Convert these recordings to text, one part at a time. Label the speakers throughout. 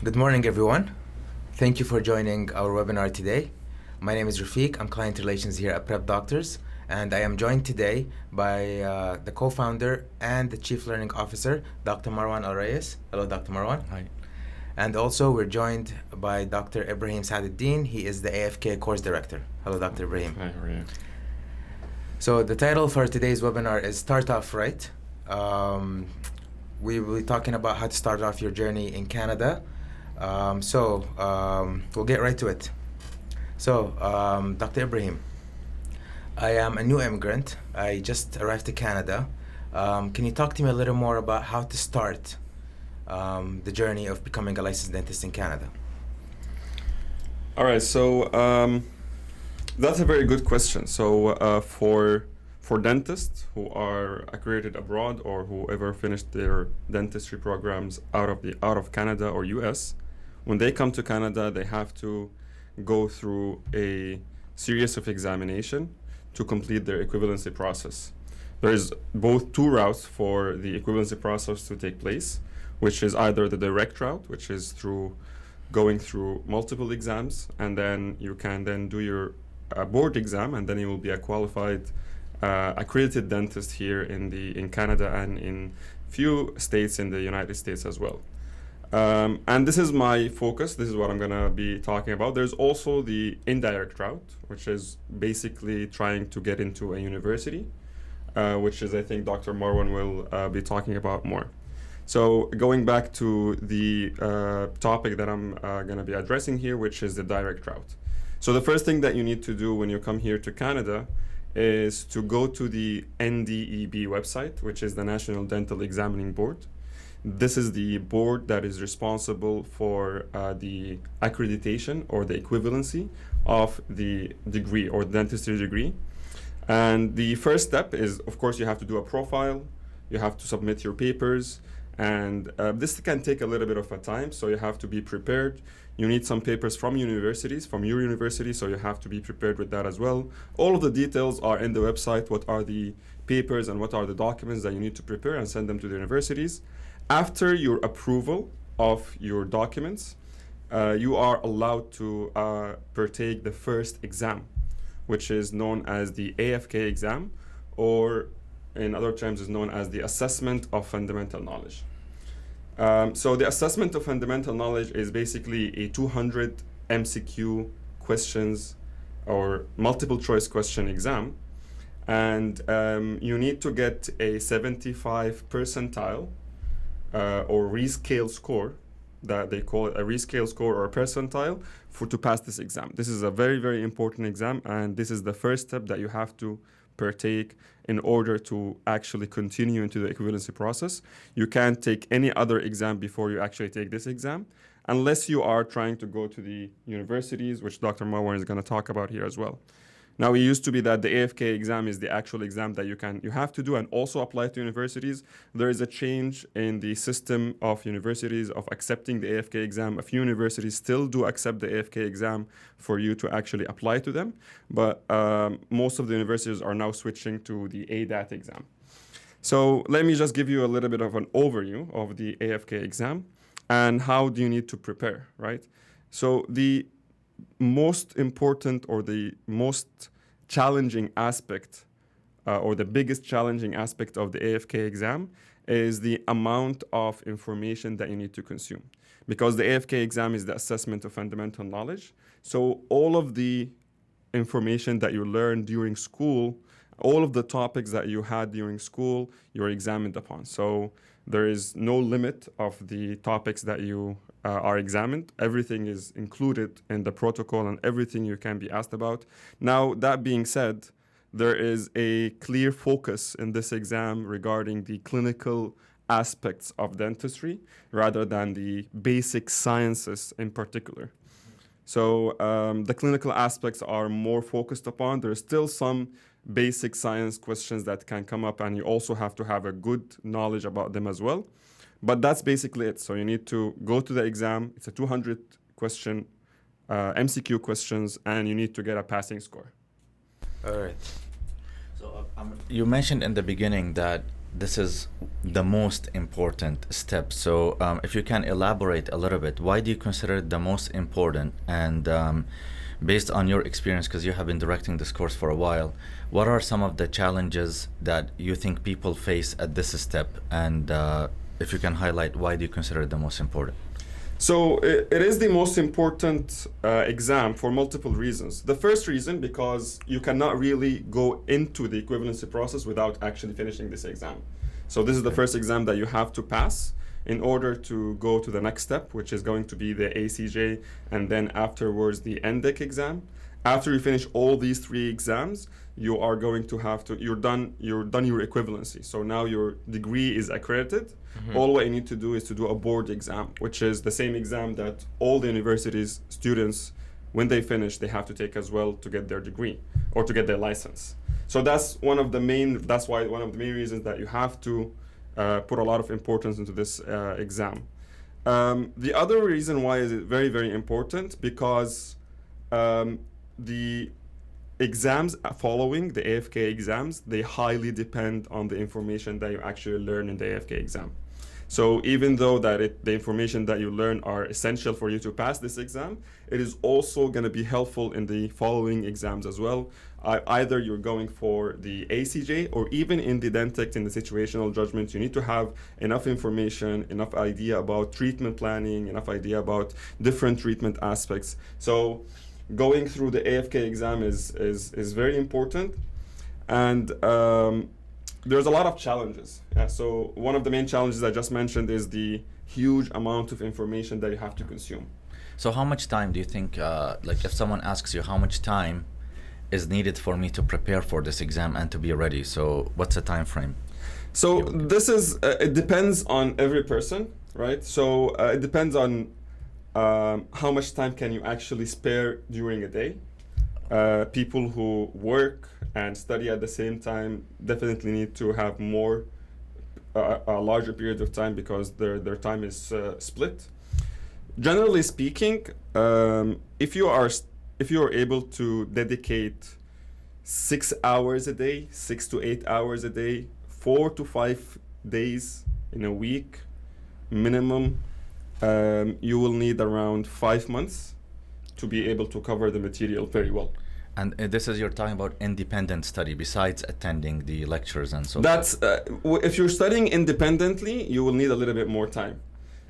Speaker 1: Good morning, everyone. Thank you for joining our webinar today. My name is Rafiq. I'm Client Relations here at Prep Doctors, and I am joined today by the co-founder and the Chief Learning Officer, Dr. Marwan Al-Rayes. Hello, Dr. Marwan.
Speaker 2: Hi.
Speaker 1: And also, we're joined by Dr. Ibrahim SaadEldin. He is the AFK Course Director. Hello, Dr. Ibrahim.
Speaker 2: Hi, how are you?
Speaker 1: So the title for today's webinar is Start Off Right. We will be talking about how to start off your journey in Canada. We'll get right to it. So, Dr. Ibrahim, I am a new immigrant. I just arrived to Canada. Can you talk to me a little more about how to start the journey of becoming a licensed dentist in Canada?
Speaker 2: All right, so that's a very good question. So for dentists who are accredited abroad or whoever finished their dentistry programs out of Canada or US, when they come to Canada, they have to go through a series of examination to complete their equivalency process. There is both two routes for the equivalency process to take place, which is either the direct route, which is through going through multiple exams, and then you can then do your board exam, and then you will be a qualified accredited dentist here in Canada and in few states in the United States as well. And this is my focus. This is what I'm going to be talking about. There's also the indirect route, which is basically trying to get into a university, which is, I think, Dr. Marwan will be talking about more. So going back to the topic that I'm going to be addressing here, which is the direct route. So the first thing that you need to do when you come here to Canada is to go to the NDEB website, which is the National Dental Examining Board. This is the board that is responsible for the accreditation or the equivalency of the degree or dentistry degree. And the first step is, of course, you have to do a profile, you have to submit your papers, and this can take a little bit of a time, so you have to be prepared. You need some papers from your university, so you have to be prepared with that as well. All of the details are in the website, what are the papers and what are the documents that you need to prepare and send them to the universities. After your approval of your documents, you are allowed to partake the first exam, which is known as the AFK exam, or in other terms is known as the Assessment of Fundamental Knowledge. So the Assessment of Fundamental Knowledge is basically a 200 MCQ questions or multiple choice question exam. And you need to get a 75 percentile or rescale score, that they call it a rescale score or a percentile, to pass this exam. This is a very, very important exam, and this is the first step that you have to partake in order to actually continue into the equivalency process. You can't take any other exam before you actually take this exam, unless you are trying to go to the universities, which Dr. Marwan is going to talk about here as well. Now, it used to be that the AFK exam is the actual exam that you have to do and also apply to universities. There is a change in the system of universities of accepting the AFK exam. A few universities still do accept the AFK exam for you to actually apply to them, but most of the universities are now switching to the ADAT exam. So let me just give you a little bit of an overview of the AFK exam and how do you need to prepare, right? So the most important or the most challenging aspect or the biggest challenging aspect of the AFK exam is the amount of information that you need to consume, because the AFK exam is the Assessment of Fundamental Knowledge. So all of the information that you learned during school, all of the topics that you had during school, you're examined upon. So there is no limit of the topics that you are examined. Everything is included in the protocol and everything you can be asked about. Now, that being said, there is a clear focus in this exam regarding the clinical aspects of dentistry rather than the basic sciences in particular. So the clinical aspects are more focused upon. There are still some basic science questions that can come up, and you also have to have a good knowledge about them as well. But that's basically it. So you need to go to the exam. It's a 200 question MCQ questions, and you need to get a passing score.
Speaker 1: All right.
Speaker 3: So you mentioned in the beginning that this is the most important step. So if you can elaborate a little bit, why do you consider it the most important? And based on your experience, because you have been directing this course for a while, what are some of the challenges that you think people face at this step? And if you can highlight, why do you consider it the most important?
Speaker 2: So it is the most important exam for multiple reasons. The first reason, because you cannot really go into the equivalency process without actually finishing this exam. So this is the first exam that you have to pass in order to go to the next step, which is going to be the ACJ, and then afterwards the NDEC exam. After you finish all these three exams, you are going to have to, you're done your equivalency. So now your degree is accredited. All what you need to do is to do a board exam, which is the same exam that all the universities students, when they finish, they have to take as well to get their degree or to get their license. So that's one of the main reasons that you have to put a lot of importance into this exam. The other reason why is it very, very important, because the exams following the AFK exams, they highly depend on the information that you actually learn in the AFK exam. So even though that the information that you learn are essential for you to pass this exam, it is also going to be helpful in the following exams as well. Either you're going for the ACJ or even in the DENTEC, in the situational judgment, you need to have enough information, enough idea about treatment planning, enough idea about different treatment aspects. So going through the AFK exam is very important. And there's a lot of challenges. Yeah? So one of the main challenges I just mentioned is the huge amount of information that you have to consume.
Speaker 3: So how much time do you think, like if someone asks you how much time is needed for me to prepare for this exam and to be ready, so what's the time frame?
Speaker 2: So this is, it depends on every person, right? So it depends on how much time can you actually spare during a day. People who work and study at the same time definitely need to have more, a larger period of time, because their time is split. Generally speaking, if you are able to dedicate 6 hours a day, 6 to 8 hours a day, 4 to 5 days in a week minimum, you will need around 5 months to be able to cover the material very well.
Speaker 3: And this is, you're talking about independent study besides attending the lectures and so
Speaker 2: That's if you're studying independently, you will need a little bit more time.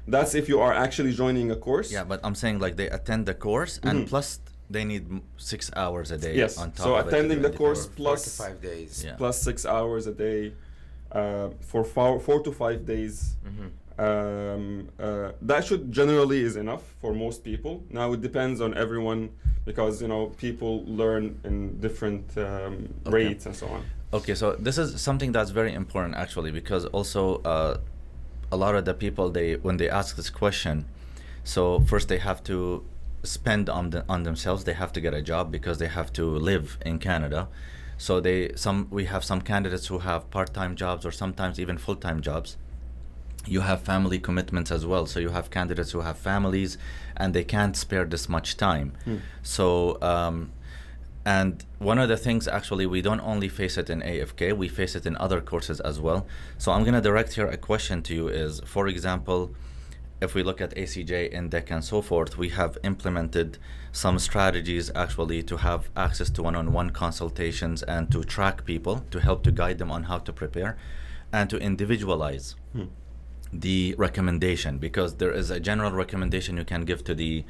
Speaker 2: That's if you are actually joining a course.
Speaker 3: Yeah, but I'm saying like they attend the course and plus they need 6 hours a day.
Speaker 2: Yes.
Speaker 3: On top
Speaker 2: So
Speaker 3: of
Speaker 2: attending the course
Speaker 1: Or
Speaker 2: plus
Speaker 1: 4 to 5 days.
Speaker 3: Yeah.
Speaker 2: plus 6 hours a day for 4 to 5 days. That should generally is enough for most people. Now it depends on everyone, because people learn in different rates and so on.
Speaker 3: Okay, so this is something that's very important actually, because also a lot of the people, when they ask this question, so first they have to spend on themselves. They have to get a job because they have to live in Canada. So we have some candidates who have part-time jobs or sometimes even full-time jobs. You have family commitments as well. So you have candidates who have families and they can't spare this much time. So and one of the things, actually, we don't only face it in AFK, we face it in other courses as well. So I'm going to direct here a question to you is, for example, if we look at ACJ, NDEC, and so forth, we have implemented some strategies actually to have access to one-on-one consultations and to track people, to help to guide them on how to prepare and to individualize the recommendation, because there is a general recommendation you can give to the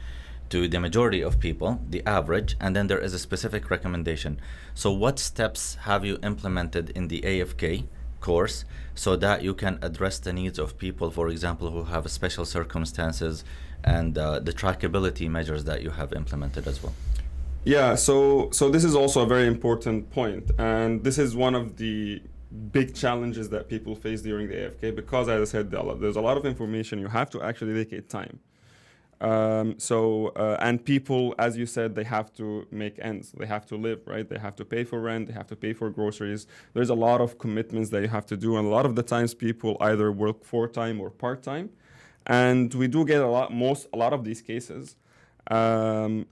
Speaker 3: majority of people, the average, and then there is a specific recommendation. So what steps have you implemented in the AFK course so that you can address the needs of people, for example, who have special circumstances, and the trackability measures that you have implemented as well?
Speaker 2: Yeah, so this is also a very important point, and this is one of the big challenges that people face during the AFK, because, as I said, there's a lot of information. You have to actually dedicate time. And people, as you said, they have to make ends. They have to live, right? They have to pay for rent. They have to pay for groceries. There's a lot of commitments that you have to do. And a lot of the times people either work full-time or part-time. And we do get a lot of these cases. It's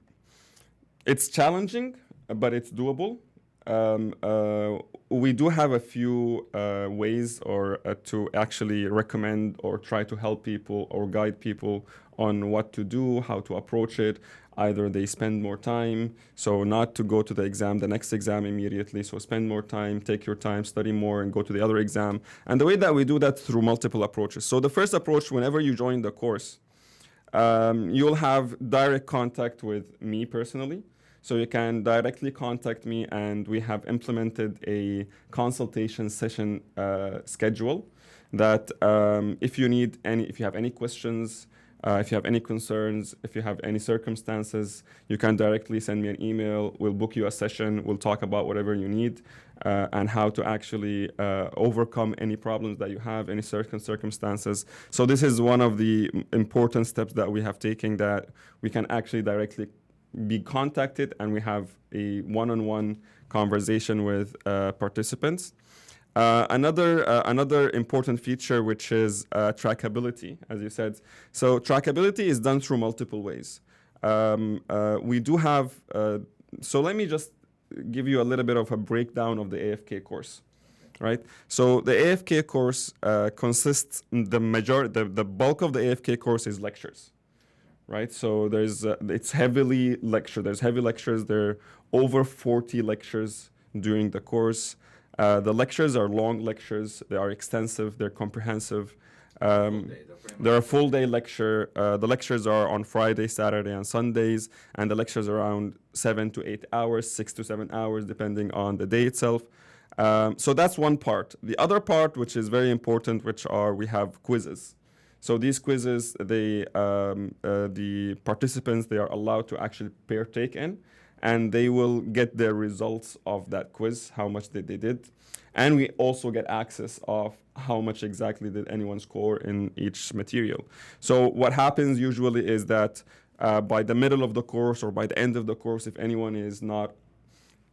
Speaker 2: challenging, but it's doable. we do have a few ways or to actually recommend or try to help people or guide people on what to do, how to approach it. Either they spend more time, so not to go to the exam, the next exam immediately. So spend more time, take your time, study more, and go to the other exam. And the way that we do that through multiple approaches. So the first approach, whenever you join the course, you'll have direct contact with me personally. So you can directly contact me, and we have implemented a consultation session schedule that if you have any questions, if you have any concerns, if you have any circumstances, you can directly send me an email. We'll book you a session. We'll talk about whatever you need and how to actually overcome any problems that you have, any certain circumstances. So this is one of the important steps that we have taken, that we can actually directly be contacted, and we have a one-on-one conversation with participants. Another important feature, which is trackability, as you said. So trackability is done through multiple ways. We do have, so let me just give you a little bit of a breakdown of the AFK course, right? So the AFK course consists, the bulk of the AFK course is lectures, right? So it's heavily lecture. There's heavy lectures. There are over 40 lectures during the course. The lectures are long lectures. They are extensive. They're comprehensive. They're a full day lecture. The lectures are on Friday, Saturday, and Sundays, and the lectures are around 7 to 8 hours, 6 to 7 hours, depending on the day itself. So that's one part. The other part, which is very important, we have quizzes. So these quizzes, the participants, they are allowed to actually partake in, and they will get their results of that quiz, how much they did. And we also get access of how much exactly did anyone score in each material. So what happens usually is that by the middle of the course or by the end of the course, if anyone is not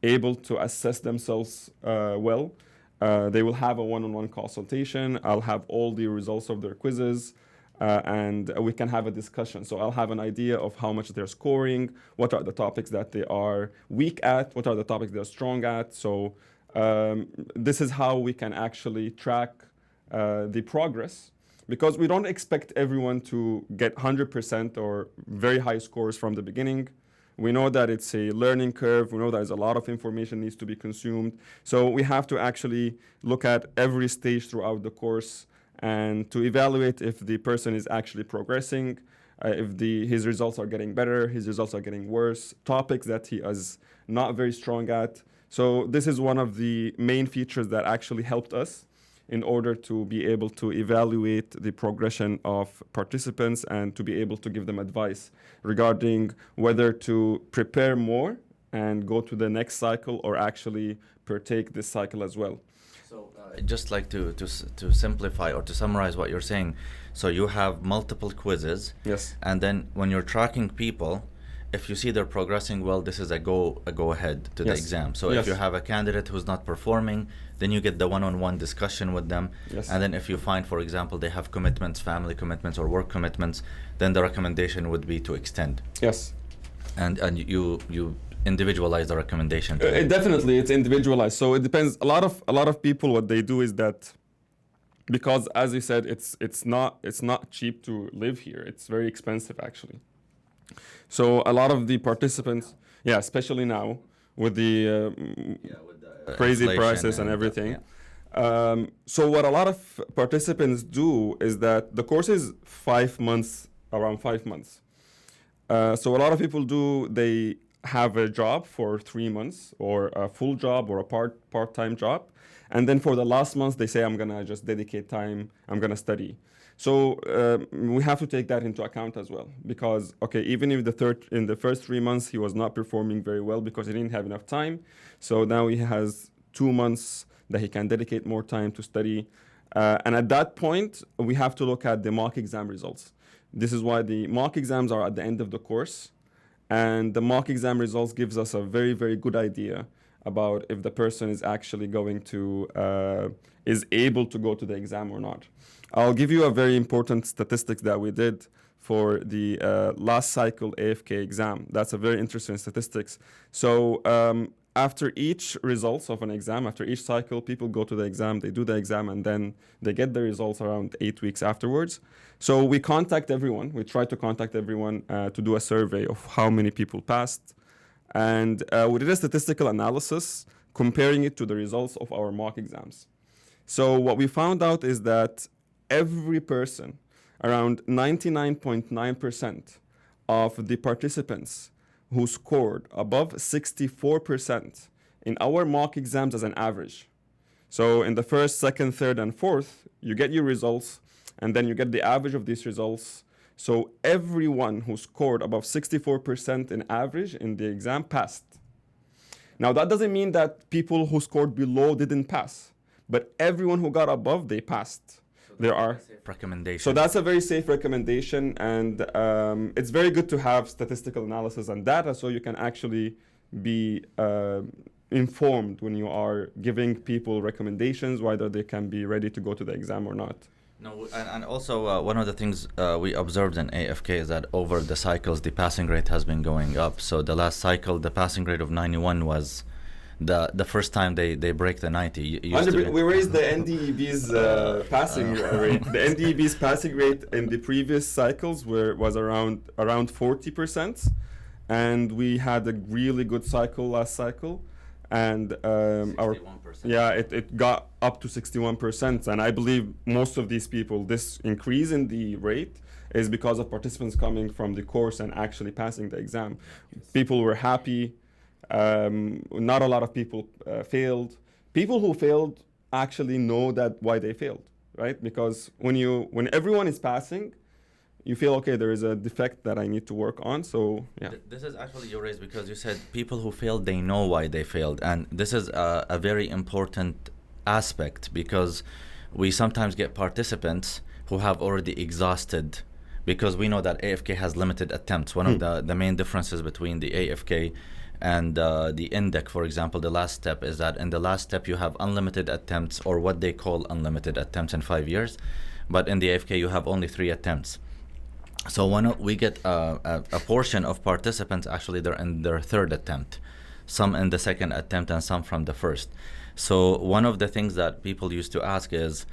Speaker 2: able to assess themselves well, they will have a one-on-one consultation. I'll have all the results of their quizzes, and we can have a discussion. So I'll have an idea of how much they're scoring, what are the topics that they are weak at, what are the topics they're strong at. So this is how we can actually track the progress, because we don't expect everyone to get 100% or very high scores from the beginning. We know that it's a learning curve. We know there's a lot of information needs to be consumed. So we have to actually look at every stage throughout the course and to evaluate if the person is actually progressing, if his results are getting better, his results are getting worse, topics that he is not very strong at. So this is one of the main features that actually helped us in order to be able to evaluate the progression of participants and to be able to give them advice regarding whether to prepare more and go to the next cycle or actually partake this cycle as well.
Speaker 3: So I'd just like to simplify or to summarize what you're saying. So you have multiple quizzes.
Speaker 2: Yes.
Speaker 3: And then when you're tracking people, if you see they're progressing well, this is a go ahead to the exam. So if you have a candidate who's not performing, then you get the one-on-one discussion with them.
Speaker 2: Yes.
Speaker 3: And then if you find, for example, they have commitments, family commitments or work commitments, then the recommendation would be to extend.
Speaker 2: Yes.
Speaker 3: And you individualize the recommendation.
Speaker 2: Definitely, it's individualized. So it depends. A lot of people, what they do is that, because as you said, it's not cheap to live here. It's very expensive actually. So a lot of the participants, especially now with the crazy prices and everything. So what a lot of participants do is that the course is 5 months, around 5 months. So a lot of people they have a job for 3 months or a full job or a part-time job. And then for the last month, they say, I'm going to just dedicate time, I'm going to study. So we have to take that into account as well, because, okay, even if in the first 3 months, he was not performing very well because he didn't have enough time. So now he has 2 months that he can dedicate more time to study. And at that point, we have to look at the mock exam results. This is why the mock exams are at the end of the course. And the mock exam results gives us a very, very good idea about if the person is actually going to, is able to go to the exam or not. I'll give you a very important statistics that we did for the last cycle AFK exam. That's a very interesting statistics. So after each results of an exam, after each cycle, people go to the exam, they do the exam, and then they get the results around 8 weeks afterwards. So we contact everyone. We try to contact everyone to do a survey of how many people passed. And we did a statistical analysis comparing it to the results of our mock exams. So what we found out is that every person, around 99.9% of the participants who scored above 64% in our mock exams as an average. So in the first, second, third, and fourth, you get your results, and then you get the average of these results. So everyone who scored above 64% in average in the exam passed. Now that doesn't mean that people who scored below didn't pass, but everyone who got above, they passed. There are
Speaker 3: recommendation.
Speaker 2: So that's a very safe recommendation, and it's very good to have statistical analysis and data so you can actually be informed when you are giving people recommendations, whether they can be ready to go to the exam or not.
Speaker 3: No, and also one of the things we observed in AFK is that over the cycles, the passing rate has been going up. So the last cycle, the passing rate of 91 was the first time they break the 90.
Speaker 2: We raised the NDEB's passing rate. The NDEB's passing rate in the previous cycles was around 40%, and we had a really good cycle last cycle, and it got up to 61%. And I believe most of these people, this increase in the rate is because of participants coming from the course and actually passing the exam. People were happy. Not a lot of people failed. People who failed actually know that why they failed, right? Because when everyone is passing, you feel, okay, there is a defect that I need to work on. So yeah.
Speaker 3: This is actually your raise, because you said people who failed, they know why they failed, and this is a very important aspect, because we sometimes get participants who have already exhausted, because we know that AFK has limited attempts. One of the main differences between the AFK and the NDEC, for example, the last step, is that in the last step you have unlimited attempts, or what they call unlimited attempts in 5 years, but in the AFK you have only 3 attempts. So we get a portion of participants, actually they're in their 3rd attempt, some in the 2nd attempt, and some from the 1st. So one of the things that people used to ask is,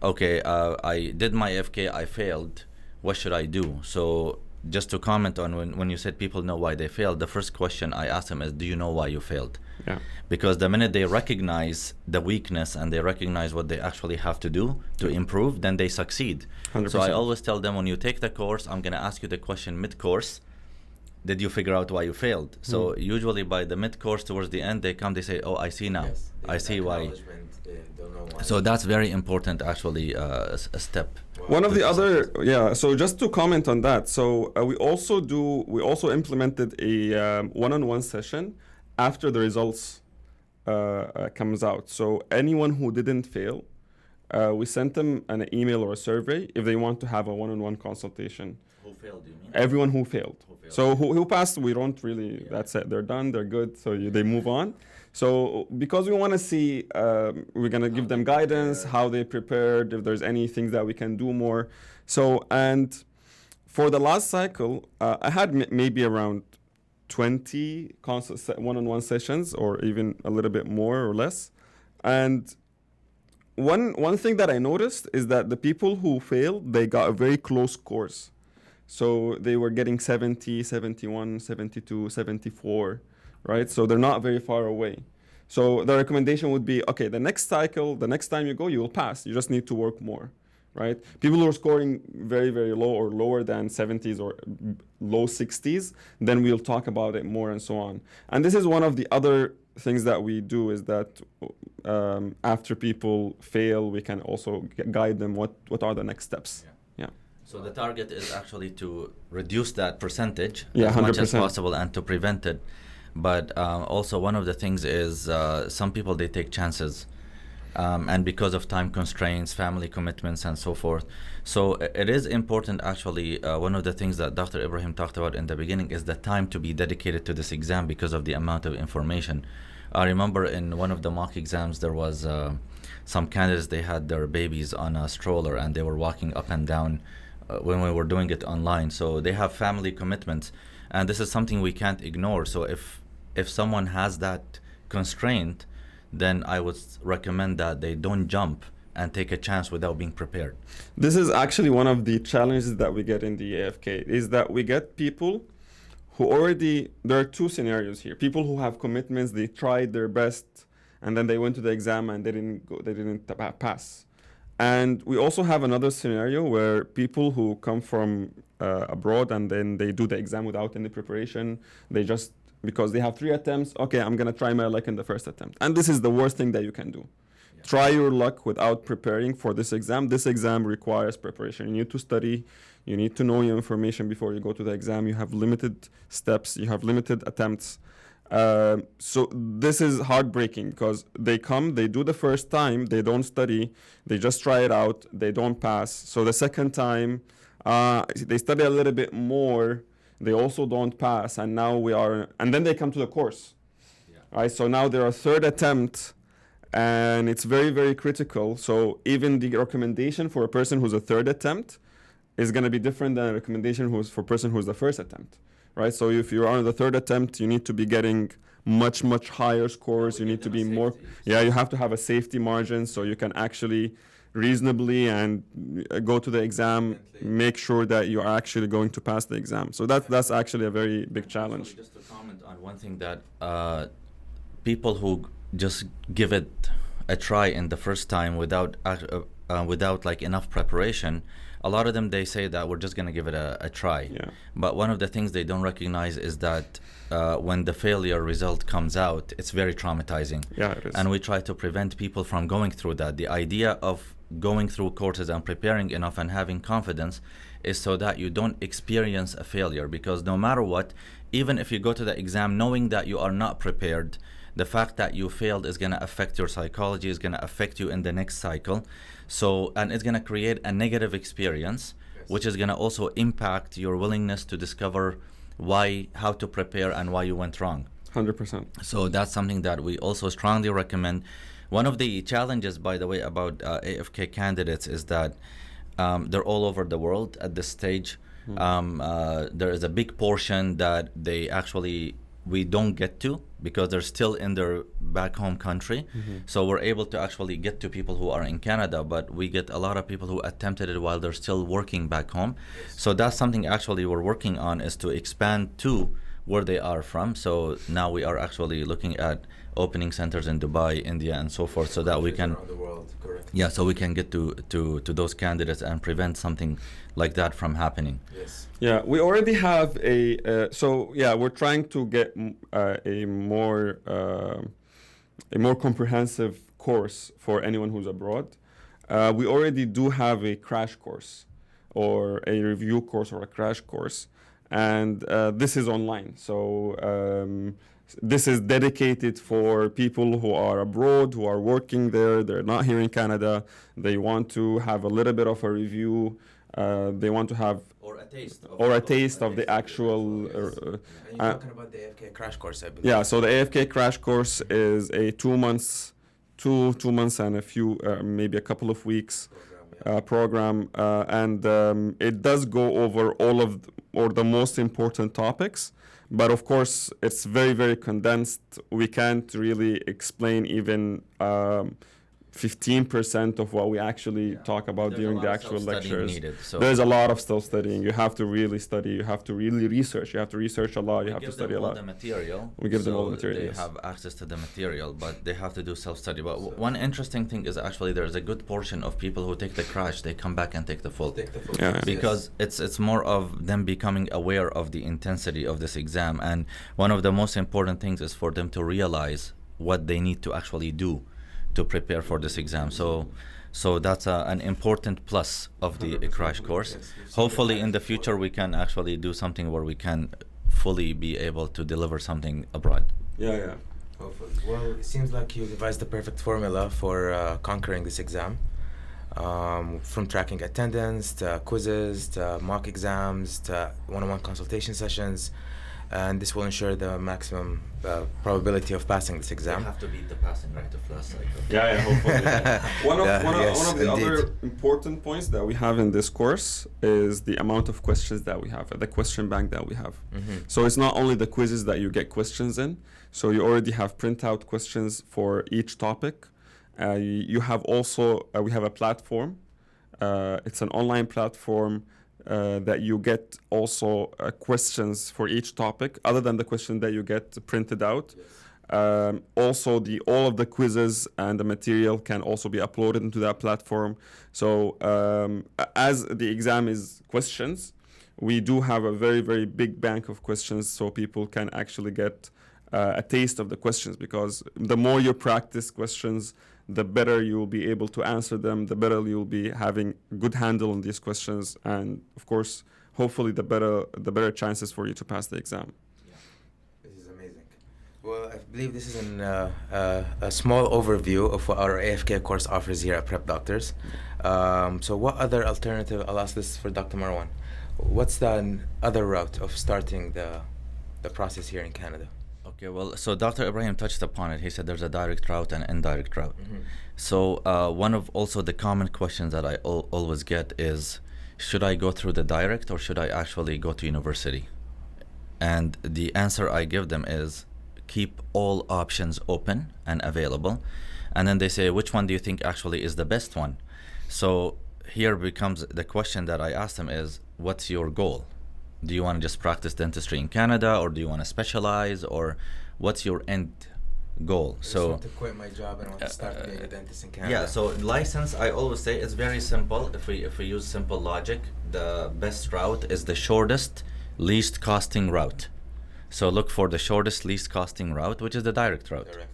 Speaker 3: okay, I did my AFK, I failed, what should I do? So just to comment on when you said people know why they failed, the first question I asked them is, do you know why you failed?
Speaker 2: Yeah.
Speaker 3: Because the minute they recognize the weakness and they recognize what they actually have to do to improve, then they succeed.
Speaker 2: 100%.
Speaker 3: So I always tell them, when you take the course, I'm going to ask you the question mid-course, did you figure out why you failed? So usually by the mid-course, towards the end, they come, they say, oh, I see now.
Speaker 1: Yes,
Speaker 3: I see why.
Speaker 1: Don't know why.
Speaker 3: So that's very important, actually, a step.
Speaker 2: One of the other, so just to comment on that, so we also implemented a one-on-one session after the results comes out. So anyone who didn't fail, we sent them an email or a survey if they want to have a one-on-one consultation.
Speaker 3: Who failed, you mean?
Speaker 2: Everyone who failed. So who passed, we don't really, that's it, they're done, they're good, so they move on. So because we want to see, we're going to give them guidance, how they prepared, if there's any things that we can do more. So, and for the last cycle, I had maybe around 20 one-on-one sessions, or even a little bit more or less. And one thing that I noticed is that the people who failed, they got a very close scores. So they were getting 70, 71, 72, 74, right? So they're not very far away. So the recommendation would be, okay, the next cycle, the next time you go, you will pass. You just need to work more, right? People who are scoring very, very low or lower than 70s or low 60s, then we'll talk about it more and so on. And this is one of the other things that we do, is that after people fail, we can also guide them what are the next steps. Yeah.
Speaker 3: So the target is actually to reduce that percentage
Speaker 2: as
Speaker 3: much as possible and to prevent it. But also one of the things is some people, they take chances. And because of time constraints, family commitments, and so forth. So it is important, actually, one of the things that Dr. Ibrahim talked about in the beginning is the time to be dedicated to this exam because of the amount of information. I remember in one of the mock exams, there was some candidates, they had their babies on a stroller and they were walking up and down when we were doing it online. So they have family commitments, and this is something we can't ignore. So if someone has that constrained, then I would recommend that they don't jump and take a chance without being prepared.
Speaker 2: This is actually one of the challenges that we get in the AFK, is that we get people who already, there are two scenarios here. People who have commitments, they tried their best, and then they went to the exam and they didn't pass. And we also have another scenario where people who come from abroad and then they do the exam without any preparation, they just, because they have 3 attempts, okay, I'm gonna try my luck in the first attempt. And this is the worst thing that you can do. Try your luck without preparing for this exam. This exam requires preparation. You need to study. You need to know your information before you go to the exam. You have limited steps. You have limited attempts. So this is heartbreaking because they come, they do the first time, they don't study, they just try it out, they don't pass. So the second time, they study a little bit more, they also don't pass, and now and then they come to the course. Right? So now they're a third attempt, and it's very, very critical. So even the recommendation for a person who's a third attempt is going to be different than a recommendation for a person who's the first attempt, right? So if you're on the third attempt, you need to be getting much, much higher scores. You need to be more, you have to have a safety margin so you can actually reasonably and go to the exam, make sure that you are actually going to pass the exam. So that's actually a very big challenge.
Speaker 3: So just to comment on one thing, that people who just give it a try in the first time without like enough preparation, a lot of them, they say that we're just going to give it a try.
Speaker 2: Yeah.
Speaker 3: But one of the things they don't recognize is that when the failure result comes out, it's very traumatizing.
Speaker 2: Yeah, it is.
Speaker 3: And we try to prevent people from going through that. The idea of going through courses and preparing enough and having confidence is so that you don't experience a failure, because no matter what, even if you go to the exam knowing that you are not prepared, the fact that you failed is going to affect your psychology, is going to affect you in the next cycle. So, and it's going to create a negative experience, which is going to also impact your willingness to discover how to prepare and why you went wrong.
Speaker 2: 100%.
Speaker 3: So that's something that we also strongly recommend. One of the challenges, by the way, about AFK candidates is that they're all over the world at this stage. There is a big portion that we don't get to because they're still in their back home country. So we're able to actually get to people who are in Canada, but we get a lot of people who attempted it while they're still working back home. So that's something actually we're working on, is to expand to where they are from. So now we are actually looking at opening centers in Dubai, India, and so forth, so that we can
Speaker 1: around the world, correct.
Speaker 3: Yeah, so we can get to those candidates and prevent something like that from happening.
Speaker 1: Yes.
Speaker 2: Yeah, we already have we're trying to get a more comprehensive course for anyone who's abroad. We already do have a crash course or a review course or a crash course, and this is online. So this is dedicated for people who are abroad, who are working there, they're not here in Canada, they want to have a little bit of a review, they want to have
Speaker 3: Or a taste
Speaker 2: of the actual
Speaker 1: And you're talking about the AFK crash course, I believe.
Speaker 2: yeah, so the AFK crash course is a 2 months and a few maybe a couple of weeks program, and it does go over or the most important topics. But of course, it's very, very condensed. We can't really explain even 15% of what we actually talk about during the actual lectures.
Speaker 3: Needed, so
Speaker 2: There's a lot of self-studying. You have to really study. You have to really research. You have to research a lot. You have to study a lot. We give them all the material.
Speaker 3: They have access to the material, but they have to do self-study. But one interesting thing is actually there's a good portion of people who take the crash, they come back and take the full.
Speaker 2: Yeah.
Speaker 3: Because it's more of them becoming aware of the intensity of this exam. And one of the most important things is for them to realize what they need to actually do to prepare for this exam. So that's an important plus of the crash course. Hopefully in the future we can actually do something where we can fully be able to deliver something abroad.
Speaker 2: Yeah.
Speaker 1: Hopefully. Well, it seems like you devised the perfect formula for conquering this exam. From tracking attendance to quizzes to mock exams to one-on-one consultation sessions. and this will ensure the maximum probability of passing this
Speaker 3: They
Speaker 1: exam.
Speaker 3: have to beat the passing rate of last cycle.
Speaker 2: Yeah, hopefully. one of the
Speaker 1: indeed.
Speaker 2: other important points that we have in this course is the amount of questions that we have, the question bank that we have. So it's not only the quizzes that you get questions in, so you already have printout questions for each topic. You have also, we have a platform. It's an online platform that you get also questions for each topic, other than the question that you get printed out. Also, all of the quizzes and the material can also be uploaded into that platform. So as the exam is questions, we do have a very, very big bank of questions, so people can actually get a taste of the questions, because the more you practice questions, the better you will be able to answer them, the better you'll be having a good handle on these questions, and of course, hopefully the better chances for you to pass the exam.
Speaker 1: Yeah, this is amazing. Well, I believe this is a small overview of what our AFK course offers here at Prep Doctors. So what other alternative, I'll ask this for Dr. Marwan, what's the other route of starting the process here in Canada?
Speaker 3: Okay, well, so Dr. Ibrahim touched upon it. He said there's a direct route and indirect route. So one of also the common questions that I always get is, should I go through the direct or should I actually go to university? And the answer I give them is, keep all options open and available. And then they say, which one do you think actually is the best one? So here becomes the question that I ask them is, what's your goal? Do you want to just practice dentistry in Canada, or do you want to specialize, or what's your end goal?
Speaker 1: I just
Speaker 3: So
Speaker 1: want to quit my job and want to start being a dentist in Canada.
Speaker 3: yeah, so license, I always say it's very simple. If we use simple logic, the best route is the shortest, least costing route. So look for the shortest, least costing route, which is the direct route.
Speaker 1: Direct route.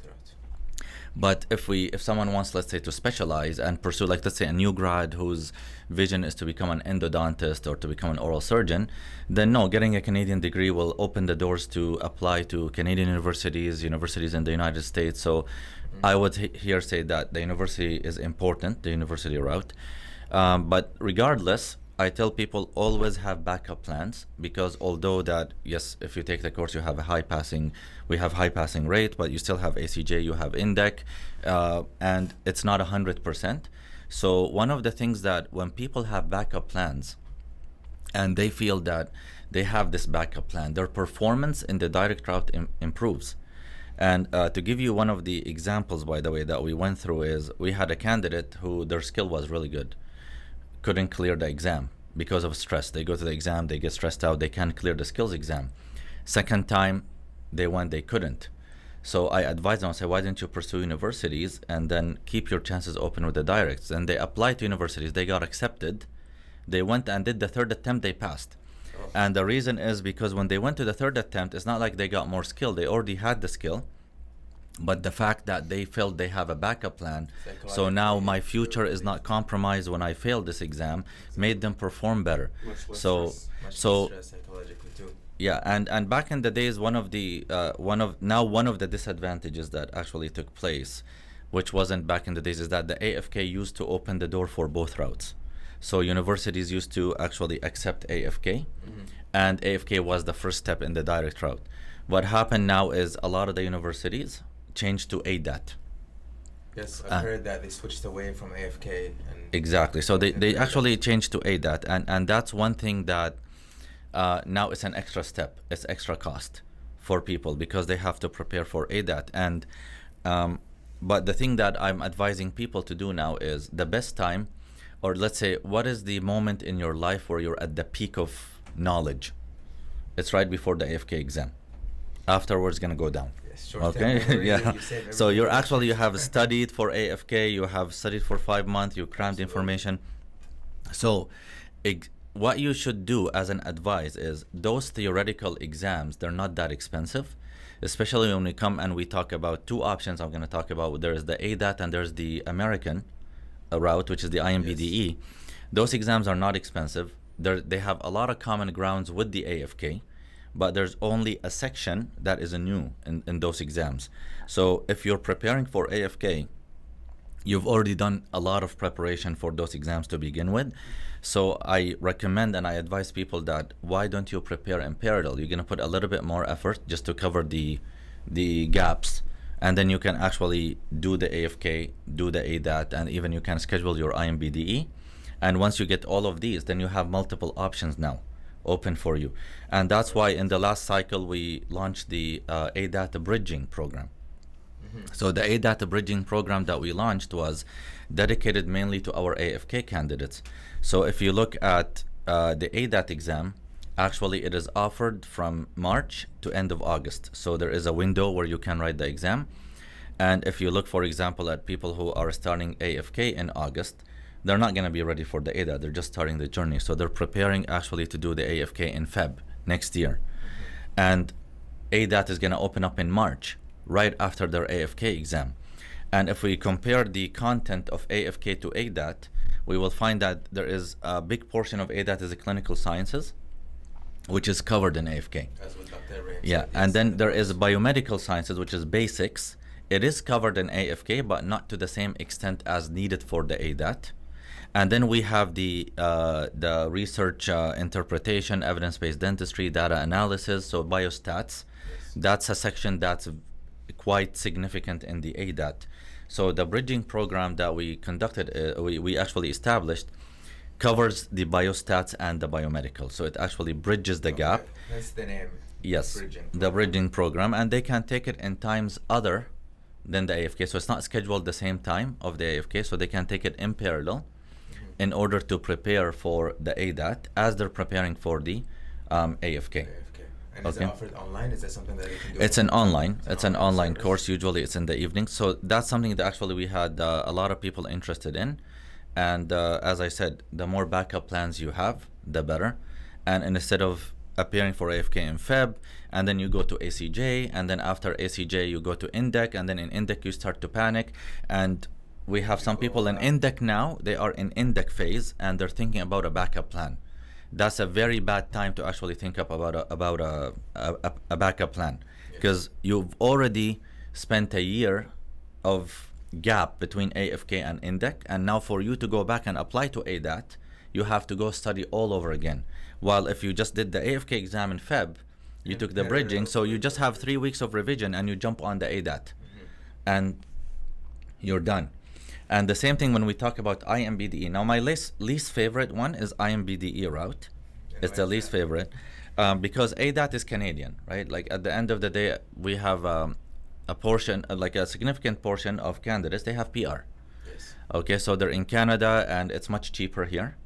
Speaker 3: But if someone wants, let's say, to specialize and pursue, like, let's say, a new grad whose vision is to become an endodontist or to become an oral surgeon, then no, getting a Canadian degree will open the doors to apply to Canadian universities in the United States. So I would here say that the university is important, the university route. But regardless, I tell people always have backup plans, because although that, yes, if you take the course, you have we have high passing rate, but you still have ACJ, you have INDEC, and it's not 100%. So one of the things that when people have backup plans and they feel that they have this backup plan, their performance in the direct route improves. And to give you one of the examples, by the way, that we went through is, we had a candidate who their skill was really good, couldn't clear the exam because of stress. They go to the exam, they get stressed out, they can't clear the skills exam. Second time they went, they couldn't. So I advised them, I said, why didn't you pursue universities and then keep your chances open with the directs? And they applied to universities, they got accepted. They went and did the third attempt, they passed. And the reason is because when they went to the third attempt, it's not like they got more skill, they already had the skill. But the fact that they felt they have a backup plan, so now my future is not compromised when I fail this exam, made them perform better. So
Speaker 1: Much less stress psychologically too.
Speaker 3: yeah, and back in the days, one of the disadvantages that actually took place, which wasn't back in the days, is that the AFK used to open the door for both routes. So universities used to actually accept AFK, and AFK was the first step in the direct route. What happened now is a lot of the universities changed to ADAT.
Speaker 1: Yes, I've heard that they switched away from AFK. And
Speaker 3: Exactly. So they actually changed to ADAT, and that's one thing that now it's an extra step. It's extra cost for people because they have to prepare for ADAT. And but the thing that I'm advising people to do now is the best time, or let's say, what is the moment in your life where you're at the peak of knowledge? It's right before the AFK exam. Afterwards, gonna go down. Okay, yeah. So you have studied for AFK, you have studied for 5 months, you crammed information. So what you should do as an advice is, those theoretical exams, they're not that expensive, especially when we come and we talk about two options I'm going to talk about. There's the ADAT and there's the American route, which is the INBDE. Yes. Those exams are not expensive. They have a lot of common grounds with the AFK, but there's only a section that is new in those exams. So if you're preparing for AFK, you've already done a lot of preparation for those exams to begin with. So I recommend and I advise people that why don't you prepare in parallel? You're gonna put a little bit more effort just to cover the gaps, and then you can actually do the AFK, do the ADAT, and even you can schedule your INBDE. And once you get all of these, then you have multiple options now open for you. And that's why in the last cycle we launched the ADAT bridging program. So the ADAT bridging program that we launched was dedicated mainly to our AFK candidates. So if you look at the ADAT exam, actually it is offered from March to end of August. So there is a window where you can write the exam. And if you look, for example, at people who are starting AFK in August, they're not going to be ready for the ADAT. They're just starting the journey. So they're preparing actually to do the AFK in Feb next year. And ADAT is going to open up in March, right after their AFK exam. And if we compare the content of AFK to ADAT, we will find that there is a big portion of ADAT is the clinical sciences, which is covered in AFK.
Speaker 1: As what Dr. Ibrahim
Speaker 3: Yeah,
Speaker 1: said,
Speaker 3: and
Speaker 1: yes.
Speaker 3: then there is biomedical sciences, which is basics. It is covered in AFK, but not to the same extent as needed for the ADAT. And then we have the research interpretation, evidence-based dentistry, data analysis, so biostats.
Speaker 1: Yes.
Speaker 3: That's a section that's quite significant in the ADAT. So the bridging program that we conducted, we actually established, covers the biostats and the biomedical. So it actually bridges the gap.
Speaker 1: That's the name.
Speaker 3: Yes,
Speaker 1: Bridging
Speaker 3: the
Speaker 1: program.
Speaker 3: bridging program, and they can take it in times other than the AFK. So it's not scheduled the same time of the AFK, so they can take it in parallel in order to prepare for the ADAT as they're preparing for the AFK.
Speaker 1: AFK. And is it
Speaker 3: Okay.
Speaker 1: offered online? Is that something that you can do?
Speaker 3: It's an online. It's an online
Speaker 1: service?
Speaker 3: course. Usually, it's in the evening. So that's something that actually we had a lot of people interested in. And as I said, the more backup plans you have, the better. And instead of appearing for AFK in Feb, and then you go to ACJ, and then after ACJ you go to INDEC, and then in INDEC you start to panic. And we have some people in INDEC now. They are in INDEC phase, and they're thinking about a backup plan. That's a very bad time to actually think up about a backup plan, because you've already spent a year of gap between AFK and INDEC, and now for you to go back and apply to ADAT, you have to go study all over again. While if you just did the AFK exam in Feb, you took the bridging, so you just have 3 weeks of revision and you jump on the ADAT, and you're done. And the same thing when we talk about INBDE. Now, my least favorite one is INBDE route. It's the least favorite because ADAT is Canadian, right? Like at the end of the day, we have a portion, like a significant portion of candidates, they have PR.
Speaker 1: Yes.
Speaker 3: Okay, so they're in Canada and it's much cheaper here.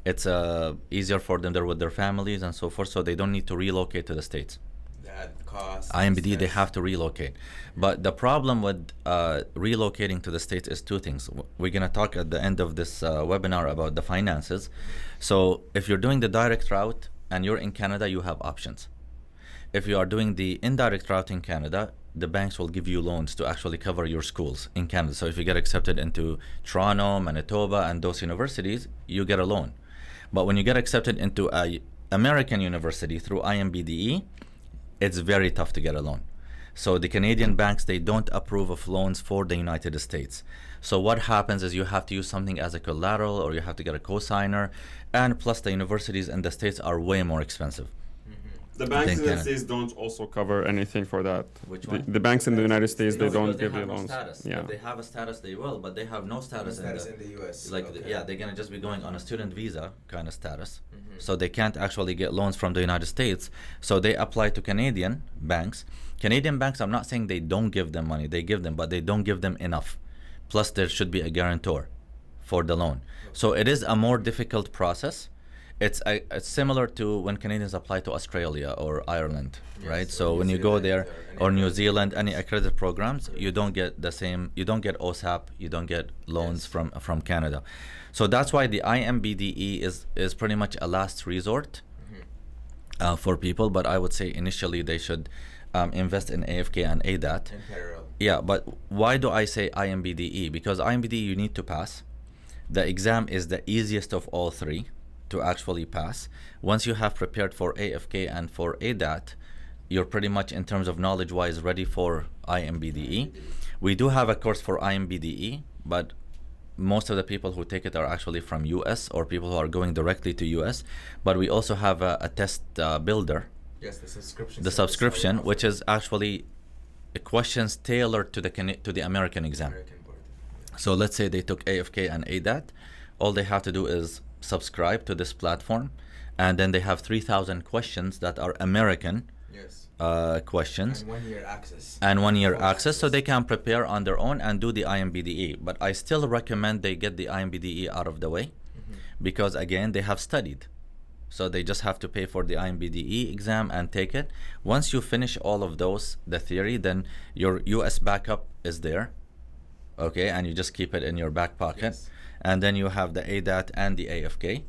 Speaker 3: It's easier for them, they're with their families and so forth, so they don't need to relocate to the States.
Speaker 1: That cost.
Speaker 3: INBDE, they
Speaker 1: stress.
Speaker 3: have to relocate. But the problem with relocating to the States is two things. We're going to talk at the end of this webinar about the finances. So if you're doing the direct route and you're in Canada, you have options. If you are doing the indirect route in Canada, the banks will give you loans to actually cover your schools in Canada. So if you get accepted into Toronto, Manitoba, and those universities, you get a loan. But when you get accepted into a American university through INBDE, it's very tough to get a loan. So the Canadian banks, they don't approve of loans for the United States. So what happens is you have to use something as a collateral, or you have to get a cosigner, and plus the universities in the States are way more expensive.
Speaker 2: The banks in the
Speaker 3: Canada.
Speaker 2: States don't also cover anything for that.
Speaker 3: Which
Speaker 2: The,
Speaker 3: one?
Speaker 2: the banks in the United States,
Speaker 3: No,
Speaker 2: they don't
Speaker 3: because
Speaker 2: give
Speaker 3: have
Speaker 2: you
Speaker 3: no
Speaker 2: loans.
Speaker 3: status.
Speaker 2: Yeah.
Speaker 3: If they have a status, they will, but they have no status,
Speaker 1: Status
Speaker 3: in
Speaker 1: in the US.
Speaker 3: like
Speaker 1: Okay.
Speaker 3: yeah, they're gonna just be going on a student visa kind of status, so they can't actually get loans from the United States. So they apply to Canadian banks. Canadian banks, I'm not saying they don't give them money, they give them, but they don't give them enough. Plus, there should be a guarantor for the loan. So it is a more difficult process. It's similar to when Canadians apply to Australia or Ireland,
Speaker 1: Yes,
Speaker 3: right?
Speaker 1: or
Speaker 3: So
Speaker 1: New
Speaker 3: when you go
Speaker 1: Zealand
Speaker 3: there,
Speaker 1: or
Speaker 3: or
Speaker 1: any
Speaker 3: New
Speaker 1: accredited
Speaker 3: Zealand, any
Speaker 1: programs.
Speaker 3: accredited programs, you don't get the same. You don't get OSAP. You don't get loans
Speaker 1: Yes.
Speaker 3: from Canada. So that's why the INBDE is pretty much a last resort for people. But I would say initially they should invest in AFK and ADAT.
Speaker 1: In parallel.
Speaker 3: Yeah, but why do I say INBDE? Because INBDE you need to pass. The exam is the easiest of all three to actually pass. Once you have prepared for AFK and for ADAT, you're pretty much in terms of knowledge wise ready for INBDE. We do have a course for INBDE, but most of the people who take it are actually from US or people who are going directly to US. But we also have a test builder.
Speaker 1: Yes, the subscription.
Speaker 3: The subscription, which is actually questions tailored to the American exam.
Speaker 1: American board.
Speaker 3: So let's say they took AFK and ADAT. All they have to do is subscribe to this platform, and then they have 3,000 questions that are American
Speaker 1: Yes.
Speaker 3: questions.
Speaker 1: And 1 year access.
Speaker 3: And 1 year
Speaker 1: Full
Speaker 3: access, so they can prepare on their own and do the INBDE. But I still recommend they get the INBDE out of the way, because again, they have studied. So they just have to pay for the INBDE exam and take it. Once you finish all of those, the theory, then your US backup is there, okay, and you just keep it in your back pocket.
Speaker 1: Yes.
Speaker 3: And then you have the ADAT and the AFK,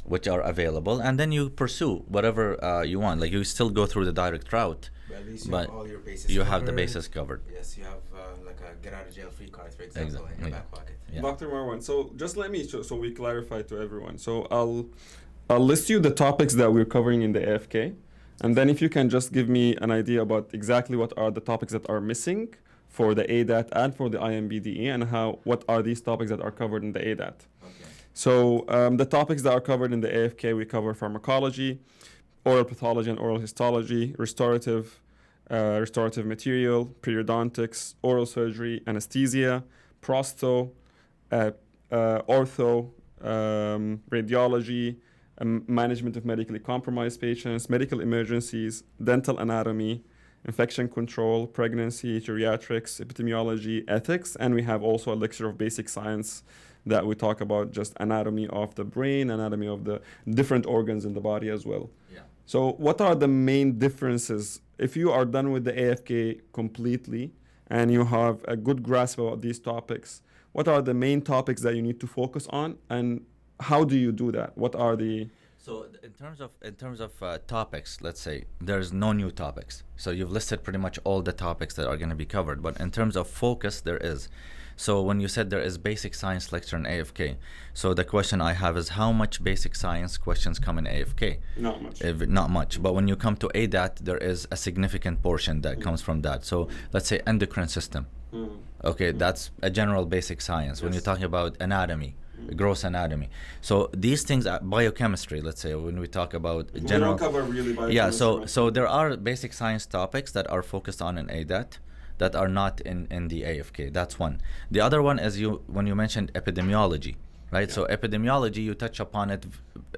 Speaker 3: which are available, and then you pursue whatever you want. Like, you still go through the direct route,
Speaker 1: But at least you
Speaker 3: but
Speaker 1: have all your bases
Speaker 3: you
Speaker 1: covered.
Speaker 3: have the bases covered.
Speaker 1: Yes, you have like a get out of jail free card, for example, in your
Speaker 3: Exactly.
Speaker 1: back pocket.
Speaker 3: Yeah.
Speaker 2: Dr. Marwan, so just let me, so we clarify to everyone. So I'll list you the topics that we're covering in the AFK, and then if you can just give me an idea about exactly what are the topics that are missing for the ADAT and for the INBDE, and what are these topics that are covered in the ADAT.
Speaker 1: Okay.
Speaker 2: So the topics that are covered in the AFK, we cover pharmacology, oral pathology and oral histology, restorative material, periodontics, oral surgery, anesthesia, prosto, ortho, radiology, management of medically compromised patients, medical emergencies, dental anatomy, infection control, pregnancy, geriatrics, epidemiology, ethics, and we have also a lecture of basic science that we talk about just anatomy of the brain, anatomy of the different organs in the body as well.
Speaker 3: Yeah.
Speaker 2: So what are the main differences? If you are done with the AFK completely and you have a good grasp about these topics, what are the main topics that you need to focus on, and how do you do that? What are the...
Speaker 3: So in terms of topics, let's say there's no new topics. So you've listed pretty much all the topics that are going to be covered. But in terms of focus, there is. So when you said there is basic science lecture in AFK, so the question I have is, how much basic science questions come in AFK?
Speaker 2: Not much.
Speaker 3: Not much. But when you come to ADAT, there is a significant portion that comes from that. So let's say endocrine system. Okay, that's a general basic science. When you're talking about anatomy, gross anatomy. So these things are biochemistry, let's say, when we talk about general.
Speaker 2: We don't cover really biochemistry.
Speaker 3: Yeah, so there are basic science topics that are focused on in ADAT that are not in the AFK. That's one. The other one is when you mentioned epidemiology, right?
Speaker 2: Yeah.
Speaker 3: So epidemiology, you touch upon it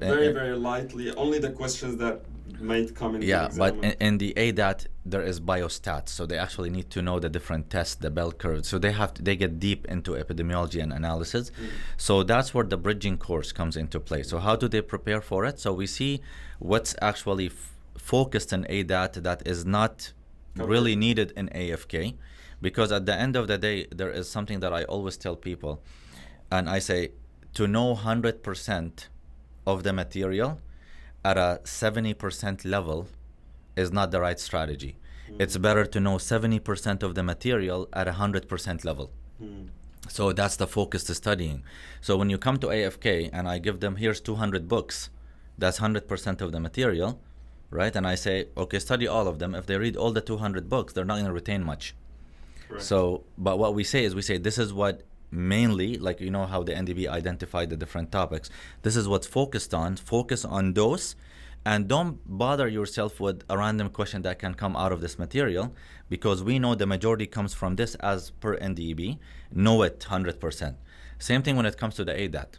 Speaker 2: very lightly. Only the questions that might come in the
Speaker 3: yeah,
Speaker 2: exam.
Speaker 3: but in the ADAT there is biostats, so they actually need to know the different tests, the bell curve. So they get deep into epidemiology and analysis. So that's where the bridging course comes into play. So how do they prepare for it? So we see what's actually focused in ADAT that is not really needed in AFK, because at the end of the day there is something that I always tell people, and I say, to know 100% of the material at a 70% level is not the right strategy. It's better to know 70% of the material at 100% level. So that's the focus to studying. So when you come to AFK and I give them, here's 200 books, that's 100% of the material, right? And I say, okay, study all of them. If they read all the 200 books, they're not going to retain much.
Speaker 2: Correct.
Speaker 3: So, but what we say is, this is what mainly, like, you know how the NDB identified the different topics, this is what's focused on. Focus on those, and don't bother yourself with a random question that can come out of this material, because we know the majority comes from this as per NDB. Know it 100%. Same thing when it comes to the ADAT.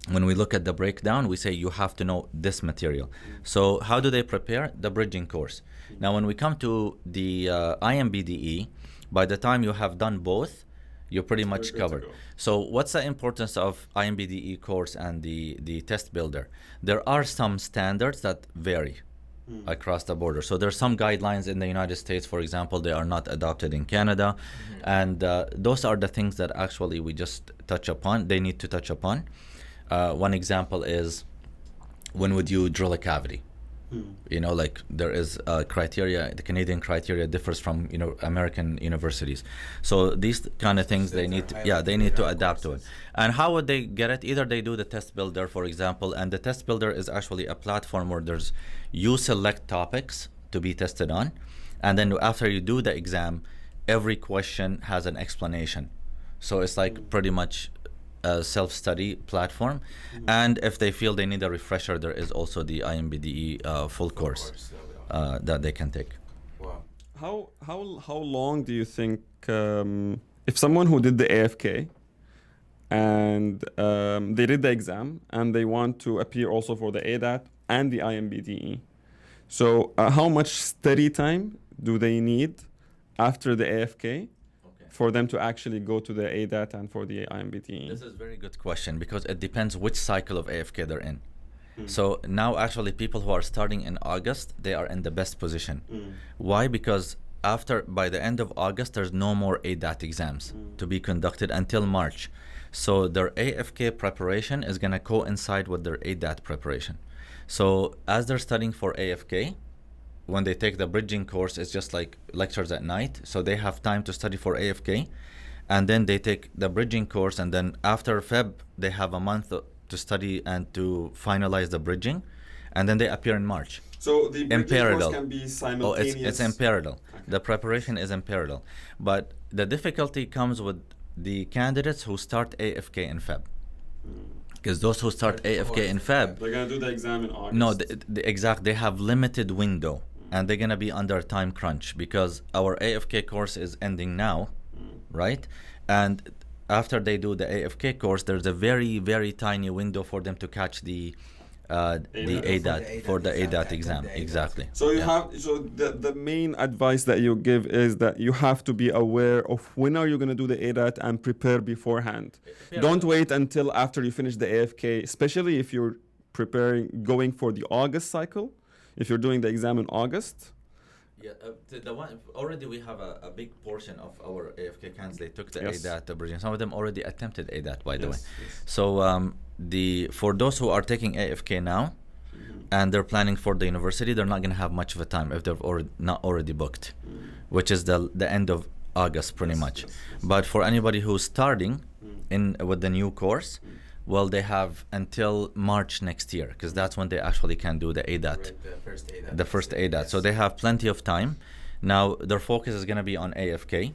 Speaker 3: When we look at the breakdown, we say you have to know this material. So how do they prepare? The bridging course. Now when we come to the INBDE, by the time you have done both, you're pretty much covered. So what's the importance of INBDE course and the test builder? There are some standards that vary across the border. So there's some guidelines in the United States, for example, they are not adopted in Canada. And those are the things that actually we just touch upon, they need to touch upon. One example is, when would you drill a cavity? You know, like there is a criteria, the Canadian criteria differs from, you know, American universities. So these kind of things, they need to adapt to it. And how would they get it? Either they do the test builder, for example, and the test builder is actually a platform where you select topics to be tested on, and then after you do the exam, every question has an explanation. So it's like pretty much self-study platform. And if they feel they need a refresher, there is also the INBDE full course that they can take.
Speaker 1: Wow.
Speaker 2: How long do you think if someone who did the AFK and they did the exam and they want to appear also for the ADAT and the INBDE, so how much study time do they need after the AFK for them to actually go to the ADAT and for the INBDE?
Speaker 3: This is a very good question because it depends which cycle of AFK they're in. So now actually people who are starting in August, they are in the best position. Why? Because by the end of August, there's no more ADAT exams to be conducted until March. So their AFK preparation is going to coincide with their ADAT preparation. So as they're studying for AFK, when they take the bridging course, it's just like lectures at night. So they have time to study for AFK, and then they take the bridging course, and then after Feb, they have a month to study and to finalize the bridging, and then they appear in March.
Speaker 2: So the bridging
Speaker 3: parallel.
Speaker 2: course can be simultaneous?
Speaker 3: It's in parallel.
Speaker 2: Okay.
Speaker 3: The preparation is in parallel. But the difficulty comes with the candidates who start AFK in Feb. Because those who start AFK in Feb,
Speaker 2: They're going to do the exam in August.
Speaker 3: no, they have limited window, and they're going to be under time crunch because our AFK course is ending now, right? And after they do the AFK course, there's a very, very tiny window for them to catch the ADAT for the ADAT exam. Exactly.
Speaker 2: So you
Speaker 3: Yeah.
Speaker 2: have the main advice that you give is that you have to be aware of when are you going to do the ADAT and prepare beforehand. Don't wait until after you finish the AFK, especially if you're going for the August cycle. If you're doing the exam in August.
Speaker 3: Yeah, the one already we have a big portion of our AFK candidates. They took the
Speaker 2: Yes.
Speaker 3: ADAT bridging. Some of them already attempted ADAT, by the way.
Speaker 2: Yes.
Speaker 3: So for those who are taking AFK now, and they're planning for the university, they're not going to have much of a time if they've not already booked, which is the end of August, pretty much.
Speaker 2: Yes.
Speaker 3: But for anybody who's starting with the new course, well, they have until March next year, because that's when they actually can do the ADAT. The first ADAT. So they have plenty of time. Now their focus is going to be on AFK,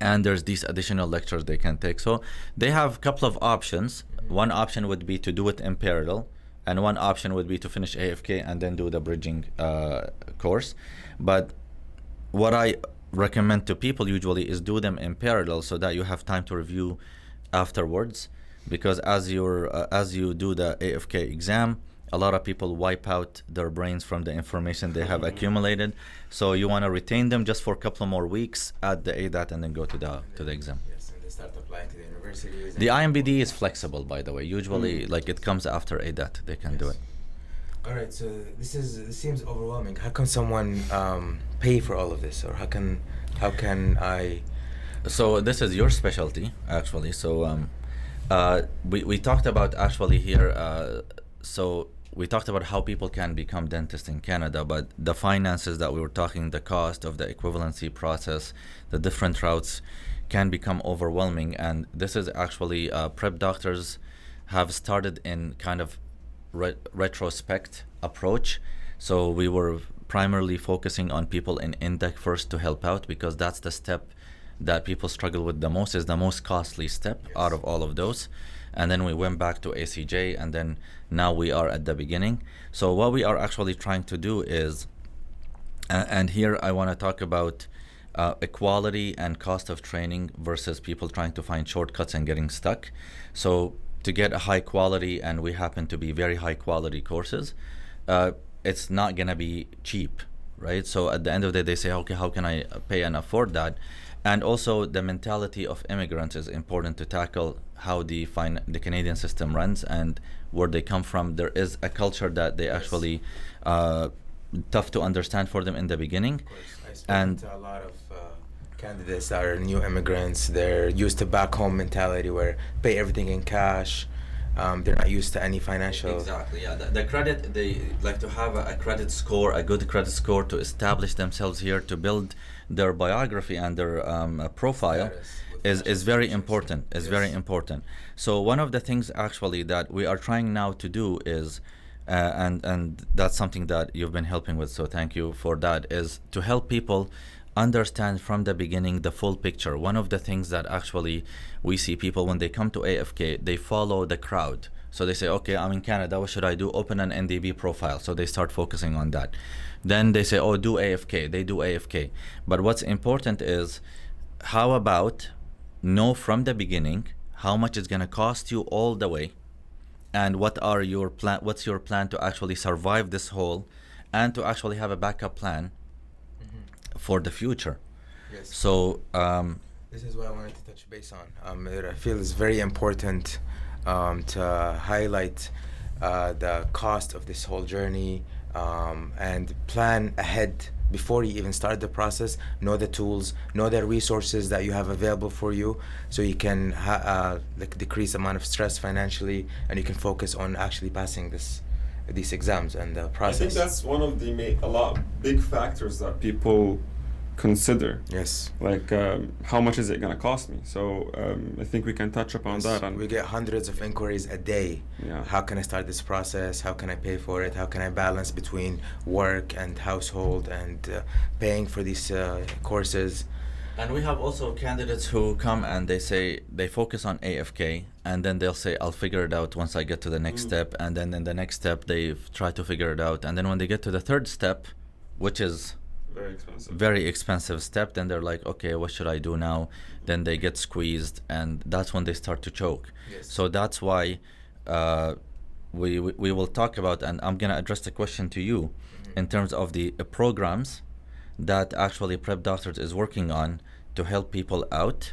Speaker 3: and there's these additional lectures they can take. So they have a couple of options. One option would be to do it in parallel, and one option would be to finish AFK and then do the bridging course. But what I recommend to people usually is do them in parallel so that you have time to review afterwards. Because as you do the AFK exam, a lot of people wipe out their brains from the information they have accumulated. So you want to retain them just for a couple more weeks, add the ADAT, and then go to the exam.
Speaker 1: Yes, and they start applying to the universities.
Speaker 3: The INBDE is flexible, by the way. Usually, like it comes after ADAT, they can do it.
Speaker 1: All right, so this seems overwhelming. How can someone pay for all of this, or how can I?
Speaker 3: So this is your specialty, actually. So we talked about actually here. So we talked about how people can become dentists in Canada, but the finances that we were talking, the cost of the equivalency process, the different routes can become overwhelming. And this is actually prep doctors have started in kind of retrospect approach. So we were primarily focusing on people in NDEB first to help out, because that's the step that people struggle with the most, is the most costly step out of all of those. And then we went back to ACJ, and then now we are at the beginning. So what we are actually trying to do is, and here I want to talk about equality and cost of training versus people trying to find shortcuts and getting stuck. So to get a high quality, and we happen to be very high quality courses, it's not going to be cheap, right? So at the end of the day, they say, okay, how can I pay and afford that? And also the mentality of immigrants is important to tackle, how the Canadian system runs and where they come from. There is a culture that they actually tough to understand for them in the beginning.
Speaker 1: Of course, I spoke to a lot of candidates that are new immigrants. They're used to back home mentality where pay everything in cash. They're not used to any financial.
Speaker 3: Exactly, yeah. The credit, they like to have a credit score, a good credit score to establish themselves here, to build their biography and their profile is very important. Is very important. So one of the things actually that we are trying now to do is, and that's something that you've been helping with, so thank you for that, is to help people understand from the beginning the full picture. One of the things that actually we see people when they come to AFK, they follow the crowd. So they say, okay, I'm in Canada, what should I do? Open an NDB profile. So they start focusing on that. Then they say, oh, do AFK. They do AFK. But what's important is, how about know from the beginning how much it's going to cost you all the way, and what's your plan to actually survive this hole, and to actually have a backup plan for the future.
Speaker 1: Yes.
Speaker 3: So
Speaker 1: this is what I wanted to touch base on. I feel it's very important to highlight the cost of this whole journey, and plan ahead before you even start the process. Know the tools, know the resources that you have available for you, so you can decrease the amount of stress financially, and you can focus on actually passing these exams and the process.
Speaker 2: I think that's one of the big factors that people consider.
Speaker 1: Yes.
Speaker 2: Like, how much is it going to cost me? So I think we can touch upon that. And
Speaker 1: we get hundreds of inquiries a day.
Speaker 2: Yeah.
Speaker 1: How can I start this process? How can I pay for it? How can I balance between work and household and paying for these courses?
Speaker 3: And we have also candidates who come and they say they focus on AFK, and then they'll say, I'll figure it out once I get to the next step. And then in the next step, they try to figure it out. And then when they get to the third step, which is very expensive step, then they're like, okay, what should I do now? Then they get squeezed, and that's when they start to choke.
Speaker 1: Yes.
Speaker 3: So that's why we will talk about, and I'm going to address the question to you in terms of the programs that actually Prep Doctors is working on to help people out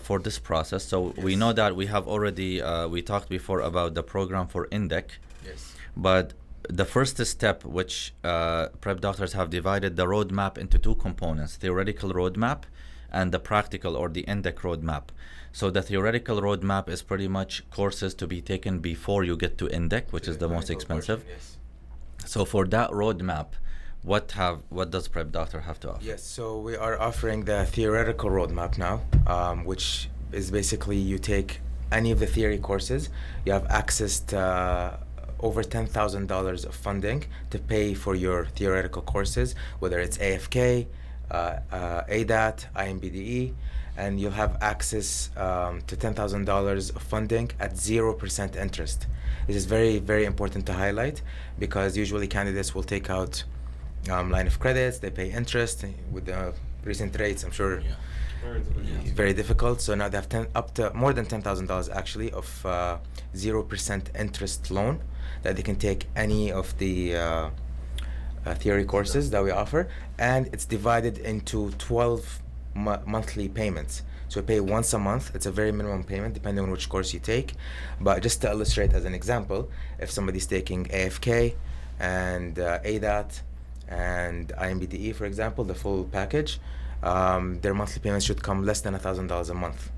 Speaker 3: for this process. So we know that we have already, we talked before about the program for INDEC.
Speaker 1: Yes.
Speaker 3: But the first step, which Prep Doctors have divided the roadmap into two components, theoretical roadmap and the practical or the INDEC roadmap. So the theoretical roadmap is pretty much courses to be taken before you get to INDEC, which is the most expensive.
Speaker 1: Portion, yes.
Speaker 3: So for that roadmap, what does Prep Doctor have to offer?
Speaker 1: Yes, so we are offering the theoretical roadmap now, which is basically you take any of the theory courses, you have access to over $10,000 of funding to pay for your theoretical courses, whether it's AFK, ADAT, INBDE, and you'll have access to $10,000 of funding at 0% interest. This is very, very important to highlight, because usually candidates will take out line of credits, they pay interest with the recent rates, I'm sure.
Speaker 3: Yeah.
Speaker 1: Very difficult. So now they have up to more than $10,000 actually of 0% interest loan that they can take any of the theory courses that we offer, and it's divided into 12 monthly payments. So we pay once a month. It's a very minimum payment depending on which course you take. But just to illustrate as an example, if somebody's taking AFK and ADAT and INBDE, for example, the full package, their monthly payments should come less than $1,000 a month,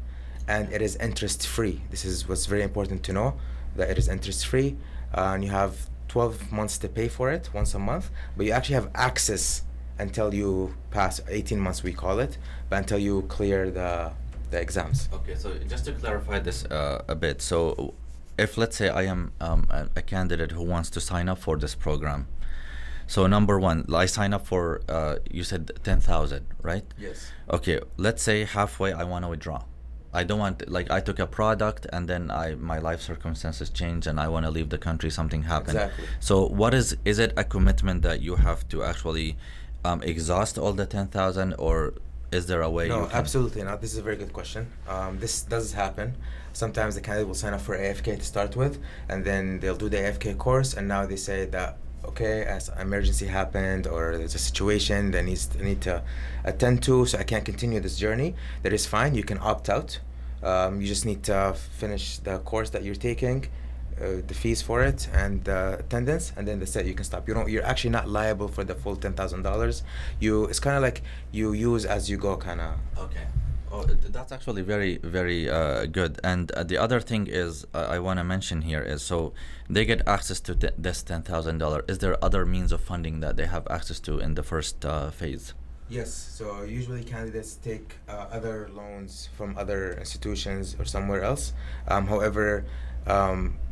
Speaker 1: and it is interest free. This is what's very important to know, that it is interest free, and you have 12 months to pay for it once a month, but you actually have access until you pass 18 months, we call it, but until you clear the exams.
Speaker 3: Okay, so just to clarify this a bit, so if let's say I am a candidate who wants to sign up for this program, so number one, I sign up for, you said 10,000, right?
Speaker 1: Yes.
Speaker 3: Okay, let's say halfway I want to withdraw. I don't want, like, I took a product and then my life circumstances change and I want to leave the country, something happened.
Speaker 1: Exactly.
Speaker 3: So what is it a commitment that you have to actually exhaust all the 10,000, or is there a way you
Speaker 1: No,
Speaker 3: can?
Speaker 1: absolutely not. This is a very good question. This does happen. Sometimes the candidate will sign up for AFK to start with, and then they'll do the AFK course, and now they say that, okay, as an emergency happened or there's a situation that I need to attend to, so I can't continue this journey. That is fine. You can opt out. You just need to finish the course that you're taking, the fees for it, and the attendance, and then that's it. You can stop. You're actually not liable for the full $10,000. It's kind of like you use as you go, kind of.
Speaker 3: Okay. Oh, that's actually very, very good. And the other thing is, I want to mention here is, so they get access to this $10,000. Is there other means of funding that they have access to in the first phase?
Speaker 1: Yes. So usually candidates take other loans from other institutions or somewhere else. However,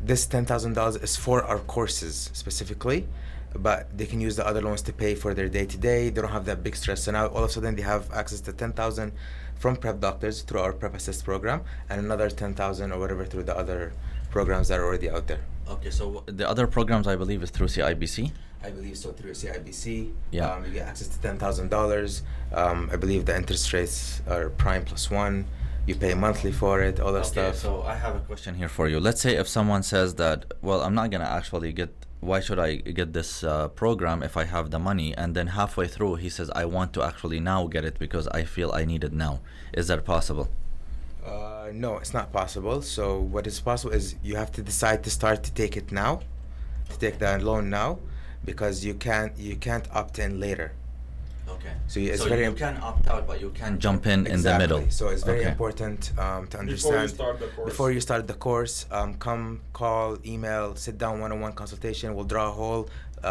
Speaker 1: this $10,000 is for our courses specifically. but they can use the other loans to pay for their day-to-day. They don't have that big stress. So now all of a sudden they have access to 10,000 from prep doctors through our prep assist program, and another 10,000 or whatever through the other programs that are already out there.
Speaker 3: Okay, so the other programs I believe is through CIBC.
Speaker 1: I believe so, through CIBC.
Speaker 3: Yeah.
Speaker 1: You get access to $10,000. I believe the interest rates are prime +1. You pay monthly for it, all that stuff.
Speaker 3: So I have a question here for you. Let's say if someone says that, well, I'm not gonna actually get. Why should I get this program if I have the money? And then halfway through, he says, I want to actually now get it because I feel I need it now. Is that possible?
Speaker 1: No, it's not possible. So what is possible is you have to decide to start to take it now, to take the loan now, because you can't opt in later.
Speaker 3: Okay.
Speaker 1: So it's
Speaker 3: so
Speaker 1: very
Speaker 3: you can opt out, but you can jump in the
Speaker 1: Exactly.
Speaker 3: middle.
Speaker 1: So it's very
Speaker 3: Okay.
Speaker 1: important to understand before you start the course. Come, call, email, sit down, one-on-one consultation. We'll draw a whole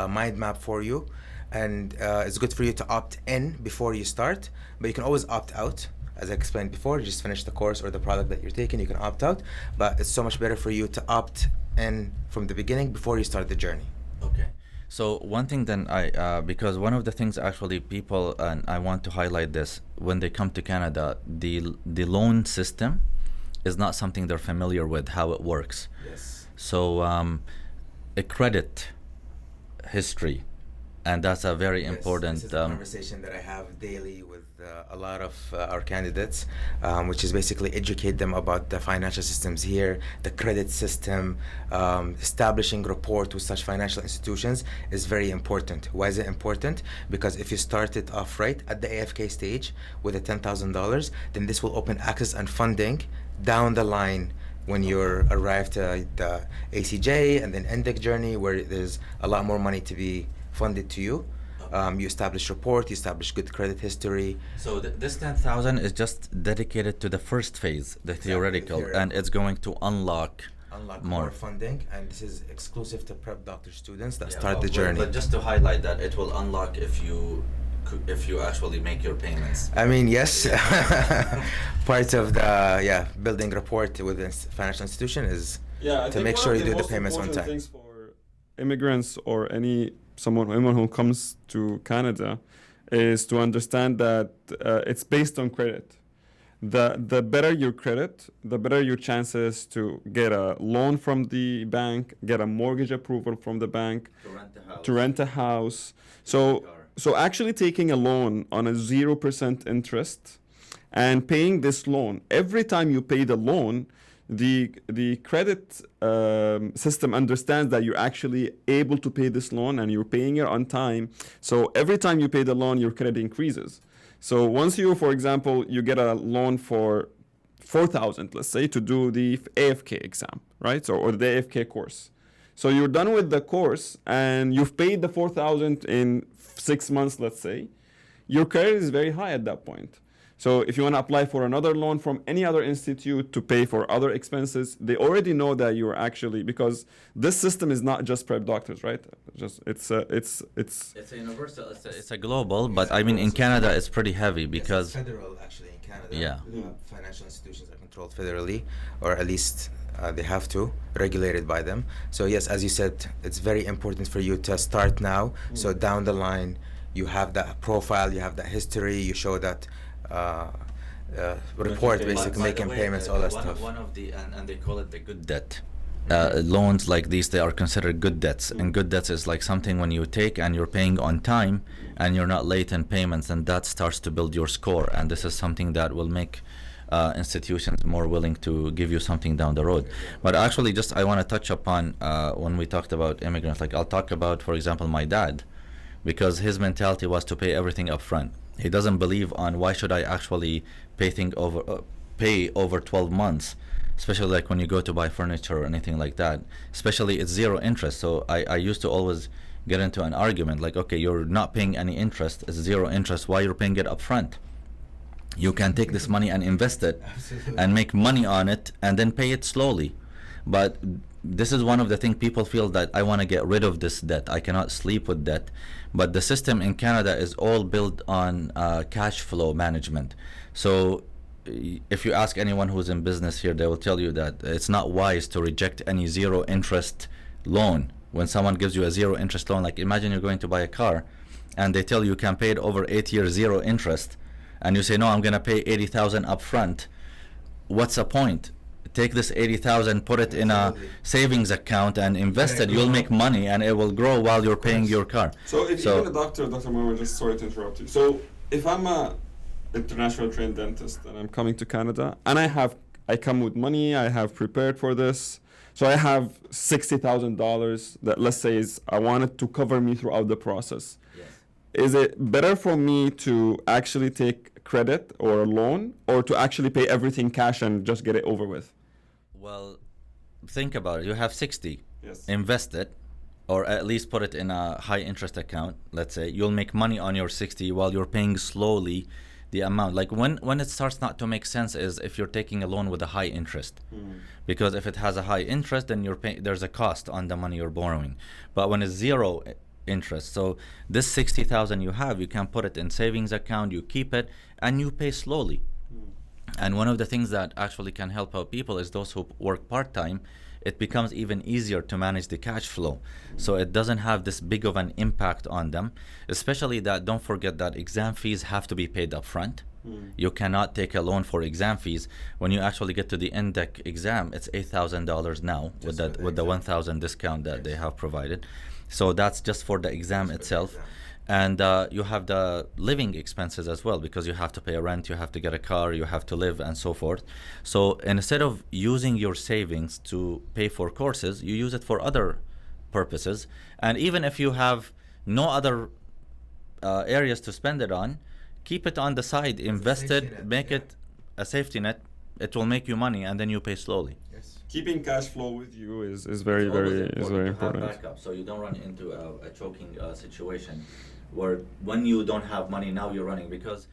Speaker 1: mind map for you, and it's good for you to opt in before you start, but you can always opt out. As I explained before, you just finish the course or the product that you're taking, you can opt out, but it's so much better for you to opt in from the beginning before you start the journey.
Speaker 3: Okay. So one thing then because one of the things actually people, and I want to highlight this, when they come to Canada, the loan system is not something they're familiar with, how it works.
Speaker 1: Yes.
Speaker 3: So a credit history, and that's a very important.
Speaker 1: This is a conversation that I have daily with a lot of our candidates, which is basically educate them about the financial systems here, the credit system. Establishing rapport with such financial institutions is very important. Why is it important? Because if you start it off right at the AFK stage with the $10,000, then this will open access and funding down the line when you're arrived to the ACJ and then NDEC journey, where there's a lot more money to be funded to you. You establish rapport, you establish good credit history.
Speaker 3: So this 10,000 is just dedicated to the first phase, the theoretical, and it's going to unlock
Speaker 1: more funding, and this is exclusive to prep doctor students that start the journey.
Speaker 3: But just to highlight that, it will unlock if you actually make your payments.
Speaker 1: I mean, yes, part of the building rapport with the financial institution is to make sure you do the payments on time.
Speaker 2: Things for immigrants or anyone who comes to Canada is to understand that it's based on credit. The better your credit, the better your chances to get a loan from the bank, get a mortgage approval from the bank, to rent a house. So actually taking a loan on a 0% interest and paying this loan, every time you pay the loan, the credit system understands that you're actually able to pay this loan and you're paying it on time. So every time you pay the loan, your credit increases. So once you, for example, you get a loan for $4,000, let's say, to do the AFK exam, right? So, or the AFK course. So you're done with the course and you've paid the $4,000 in 6 months, let's say. Your credit is very high at that point. So if you want to apply for another loan from any other institute to pay for other expenses, they already know that you're actually, because this system is not just prep doctors, right? It's a
Speaker 3: universal, it's a global, but I mean in Canada it's pretty heavy because
Speaker 1: it's federal actually in Canada.
Speaker 3: Yeah.
Speaker 1: Financial institutions are controlled federally, or at least they have to, regulated by them. So yes, as you said, it's very important for you to start now. So down the line, you have that profile, you have that history, you show that report, basically making payments, all that stuff.
Speaker 3: One of the and they call it the good debt. Loans like these, they are considered good debts, and good debts is like something when you take and you're paying on time and you're not late in payments, and that starts to build your score, and this is something that will make institutions more willing to give you something down the road. But actually, just I want to touch upon when we talked about immigrants, like I'll talk about, for example, my dad, because his mentality was to pay everything up front. He doesn't believe on why should I actually pay over 12 months, especially like when you go to buy furniture or anything like that. Especially it's zero interest. So I used to always get into an argument like, okay, you're not paying any interest, it's zero interest, why you're paying it up front? You can take this money and invest it and make money on it and then pay it slowly. But this is one of the things people feel that I want to get rid of this debt. I cannot sleep with debt. But the system in Canada is all built on cash flow management. So if you ask anyone who's in business here, they will tell you that it's not wise to reject any zero interest loan when someone gives you a zero interest loan, like imagine you're going to buy a car and they tell you can pay it over 8 years, zero interest, and you say, no, I'm going to pay 80,000 up front. What's the point? Take this 80,000, put it in a savings account and invest it. You'll make money and it will grow while you're paying your car.
Speaker 2: So if even a doctor, Dr. Marwan, just sorry to interrupt you. So if I'm a international trained dentist and I'm coming to Canada and I come with money, I have prepared for this. So I have $60,000 that, let's say, I want it to cover me throughout the process.
Speaker 3: Yes.
Speaker 2: Is it better for me to actually take credit or a loan, or to actually pay everything cash and just get it over with?
Speaker 3: Well, think about it. You have 60.
Speaker 2: Yes.
Speaker 3: Invest it, or at least put it in a high interest account. Let's say you'll make money on your 60 while you're paying slowly the amount. Like when it starts not to make sense is if you're taking a loan with a high interest. Because if it has a high interest, then there's a cost on the money you're borrowing. But when it's zero interest, so this 60,000 you have, you can put it in savings account, you keep it, and you pay slowly. And one of the things that actually can help out people is those who work part-time. It becomes even easier to manage the cash flow, so it doesn't have this big of an impact on them. Especially that, don't forget that exam fees have to be paid up front. You cannot take a loan for exam fees. When you actually get to the NDEC exam, it's $8,000 now with the 1,000 discount that they have provided. So that's just for the exam itself. And you have the living expenses as well, because you have to pay a rent, you have to get a car, you have to live, and so forth. So instead of using your savings to pay for courses, you use it for other purposes. And even if you have no other areas to spend it on, keep it on the side, invest it, make it a safety net. It will make you money, and then you pay slowly.
Speaker 1: Yes.
Speaker 2: Keeping cash flow with you is very important.
Speaker 3: To have backup, so you don't run into a choking situation where when you don't have money, now you're running. Because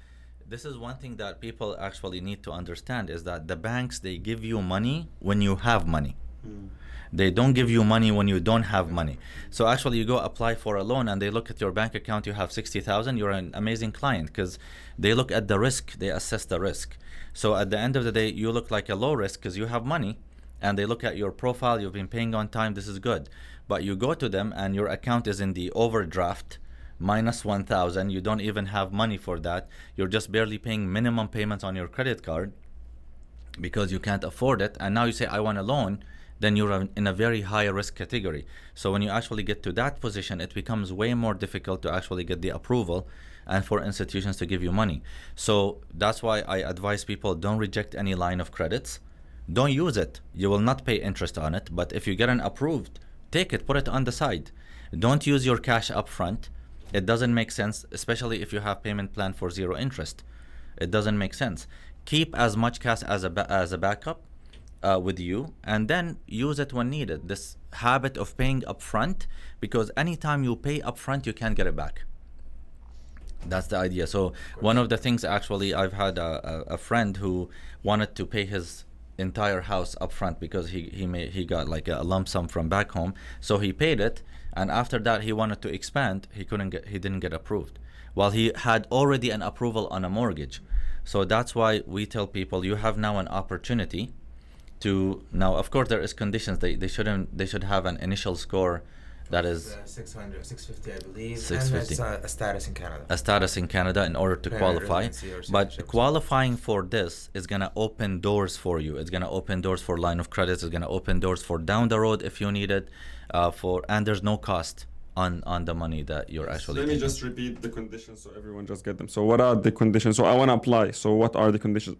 Speaker 3: this is one thing that people actually need to understand, is that the banks, they give you money when you have money. They don't give you money when you don't have money. So actually you go apply for a loan and they look at your bank account, you have 60,000, you're an amazing client, because they look at the risk, they assess the risk. So at the end of the day, you look like a low risk because you have money, and they look at your profile, you've been paying on time, this is good. But you go to them and your account is in the overdraft, minus 1,000, you don't even have money for that. You're just barely paying minimum payments on your credit card because you can't afford it. And now you say, I want a loan, then you're in a very high risk category. So when you actually get to that position, it becomes way more difficult to actually get the approval and for institutions to give you money. So that's why I advise people, don't reject any line of credits. Don't use it. You will not pay interest on it. But if you get an approved, take it, put it on the side. Don't use your cash up front. It doesn't make sense, especially if you have payment plan for zero interest. It doesn't make sense. Keep as much cash as a backup with you, and then use it when needed. This habit of paying upfront, because anytime you pay upfront, you can't get it back. That's the idea. So one of the things, actually, I've had a friend who wanted to pay his entire house upfront because he got like a lump sum from back home. So he paid it, and after that he wanted to expand. He didn't get approved, while he had already an approval on a mortgage. So that's why we tell people, you have now an opportunity to, now of course there is conditions. They should have an initial score that is
Speaker 1: 600, 650, I believe.
Speaker 3: 650.
Speaker 1: And that's a status in Canada.
Speaker 3: A status in Canada in order to qualify. But qualifying for this is going to open doors for you. It's going to open doors for line of credits. It's going to open doors for down the road if you need it. And there's no cost on the money that you're actually
Speaker 2: Let me
Speaker 3: taking.
Speaker 2: just repeat the conditions so everyone just get them. So what are the conditions? So I want to apply. So what are the conditions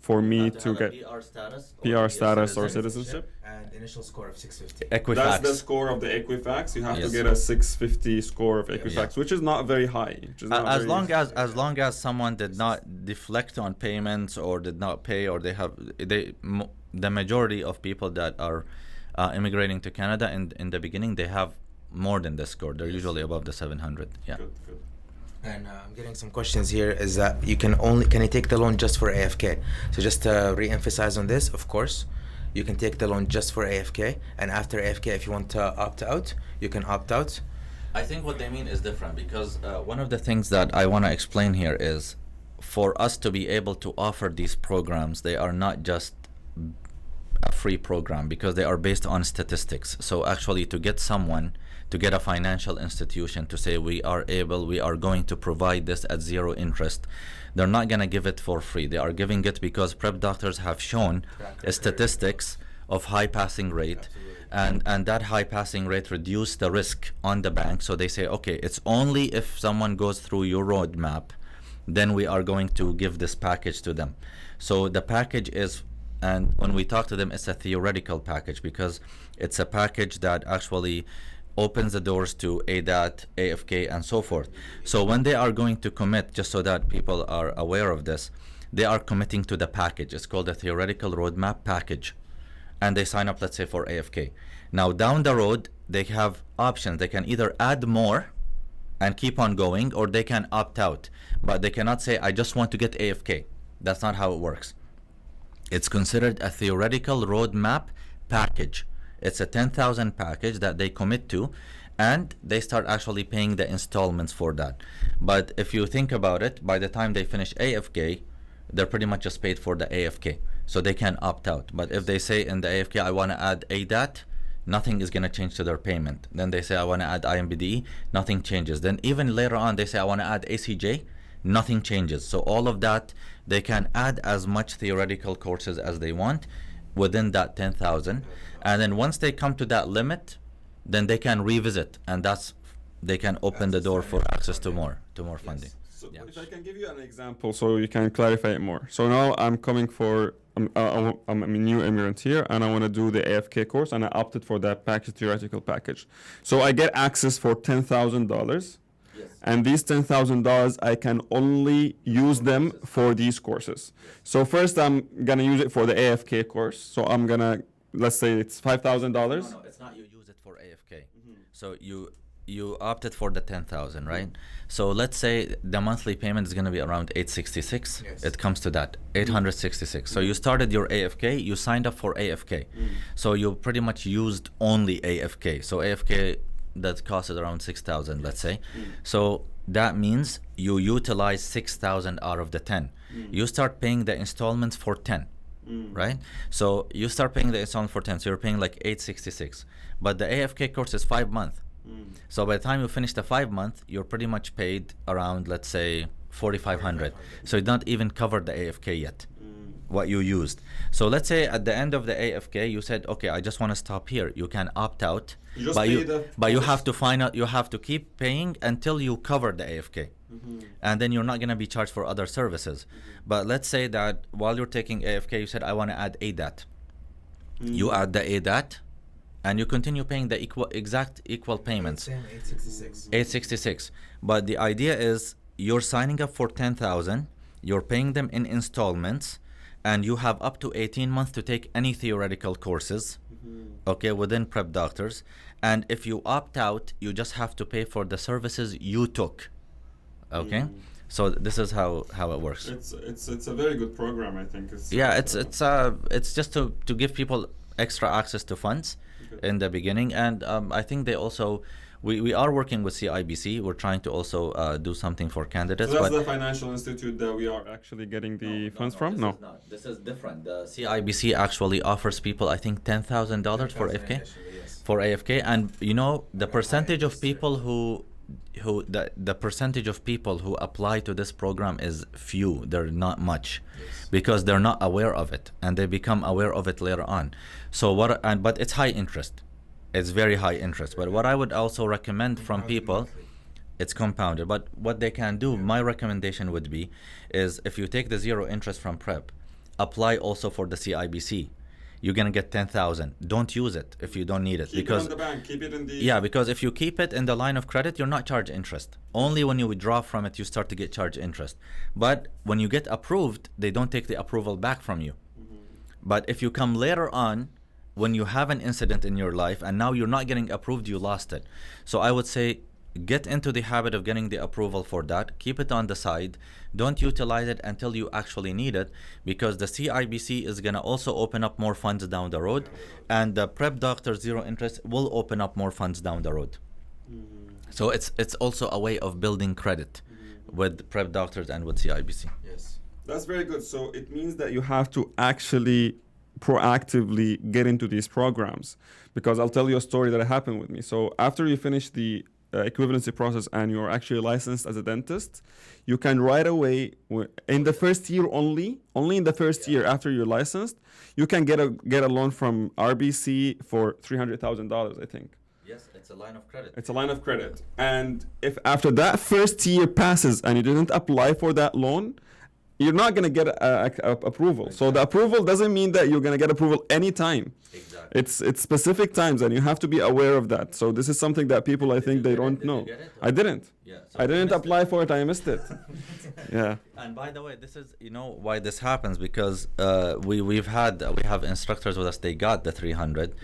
Speaker 2: for me to get
Speaker 3: PR status,
Speaker 2: PR status or citizenship?
Speaker 1: And initial score of 650.
Speaker 3: Equifax.
Speaker 2: That's the score of the Equifax. You have to
Speaker 3: Yes.
Speaker 2: get a 650 score of Equifax,
Speaker 3: Yes.
Speaker 2: which is not very high. Which is not
Speaker 3: as
Speaker 2: very
Speaker 3: long as someone did not deflect on payments or did not pay, or the majority of people that are immigrating to Canada in the beginning, they have more than this score. They're usually above the 700. Yeah.
Speaker 2: Good.
Speaker 1: And I'm getting some questions here. Is that can you take the loan just for AFK? So just to re-emphasize on this, of course, you can take the loan just for AFK, and after AFK, if you want to opt out, you can opt out.
Speaker 3: I think what they mean is different, because one of the things that I want to explain here is, for us to be able to offer these programs, they are not just a free program, because they are based on statistics. So actually, to get someone to get a financial institution to say we are going to provide this at zero interest. They're not going to give it for free. They are giving it because prep doctors have shown statistics of high passing rate. And that high passing rate reduce the risk on the bank. So they say, okay, it's only if someone goes through your roadmap, then we are going to give this package to them. So the package is, and when we talk to them, it's a theoretical package because it's a package that actually opens the doors to ADAT, AFK, and so forth. So when they are going to commit, just so that people are aware of this, they are committing to the package. It's called a theoretical roadmap package. And they sign up, let's say, for AFK. Now, down the road, they have options. They can either add more and keep on going, or they can opt out. But they cannot say, I just want to get AFK. That's not how it works. It's considered a theoretical roadmap package. It's a 10,000 package that they commit to, and they start actually paying the installments for that. But if you think about it, by the time they finish AFK, they're pretty much just paid for the AFK. So they can opt out. But if they say in the AFK, I want to add ADAT, nothing is going to change to their payment. Then they say, I want to add INBDE, nothing changes. Then even later on, they say, I want to add ACJ, nothing changes. So all of that, they can add as much theoretical courses as they want within that 10,000. And then once they come to that limit, then they can revisit. And they can open the door for access to more funding.
Speaker 2: So if I can give you an example so you can clarify it more. So now I'm a new immigrant here and I want to do the AFK course and I opted for that theoretical package. So I get access for $10,000 and these $10,000 I can only use them for these courses. So first I'm going to use it for the AFK course. So I'm going to, let's say it's $5,000.
Speaker 3: No, it's not you use it for AFK. So you opted for the 10,000, right? So let's say the monthly payment is going to be around 866.
Speaker 1: Yes.
Speaker 3: It comes to that 866. So you started your AFK, you signed up for AFK. So you pretty much used only AFK. So AFK that costs around 6,000, let's say. So that means you utilize 6,000 out of the 10. You start paying the installments for 10. Right? So you start paying the installment for 10. So you're paying like 866. But the AFK course is 5 months. So by the time you finish the 5 month, you're pretty much paid around, let's say, 4,500. So you don't even cover the AFK yet, what you used. So let's say at the end of the AFK, you said, okay, I just want to stop here. You can opt out, but you have to find out, you have to keep paying until you cover the AFK. And then you're not going to be charged for other services. But let's say that while you're taking AFK, you said, I want to add ADAT. You add the ADAT, and you continue paying the equal payments.
Speaker 1: Same 866.
Speaker 3: 866. But the idea is you're signing up for 10,000, you're paying them in installments, and you have up to 18 months to take any theoretical courses, okay, within prep doctors. And if you opt out, you just have to pay for the services you took, okay? So this is how it works.
Speaker 2: It's a very good program, I think.
Speaker 3: It's just to give people extra access to funds in the beginning, and I think they also we are working with CIBC. We're trying to also do something for candidates.
Speaker 2: So that's the financial institute that we are actually getting the funds from?
Speaker 3: This is different. The CIBC actually offers people, I think, $10,000 for AFK.
Speaker 1: Yes.
Speaker 3: For AFK, and you know the percentage of people the percentage of people who apply to this program is few. They're not much, because they're not aware of it, and they become aware of it later on. So but it's high interest. It's very high interest. But what I would also recommend from people, it's compounded. But what they can do, my recommendation would be, is if you take the zero interest from prep, apply also for the CIBC. You're gonna get 10,000. Don't use it if you don't need it.
Speaker 2: Keep it in the bank. Keep it in the...
Speaker 3: Yeah, because if you keep it in the line of credit, you're not charged interest. Only when you withdraw from it, you start to get charged interest. But when you get approved, they don't take the approval back from you. But if you come later on, when you have an incident in your life and now you're not getting approved, you lost it. So I would say get into the habit of getting the approval for that. Keep it on the side. Don't utilize it until you actually need it, because the CIBC is going to also open up more funds down the road, and the prep doctor zero interest will open up more funds down the road. So it's also a way of building credit with prep doctors and with CIBC.
Speaker 1: Yes.
Speaker 2: That's very good. So it means that you have to actually proactively get into these programs. Because I'll tell you a story that happened with me. So after you finish the equivalency process and you're actually licensed as a dentist, you can right away, in the first year only in the first year after you're licensed, you can get a loan from RBC for $300,000, I think.
Speaker 3: Yes, it's a line of credit.
Speaker 2: It's a line of credit. And if after that first year passes and you didn't apply for that loan, you're not going to get approval. Exactly. So the approval doesn't mean that you're going to get approval anytime. Exactly. It's specific times, and you have to be aware of that. So this is something that people, I think, they don't know. I didn't.
Speaker 3: Yeah, so
Speaker 2: I didn't apply for it. I missed it. Yeah.
Speaker 3: And by the way, this is, you know, why this happens, because we have instructors with us. They got the 300,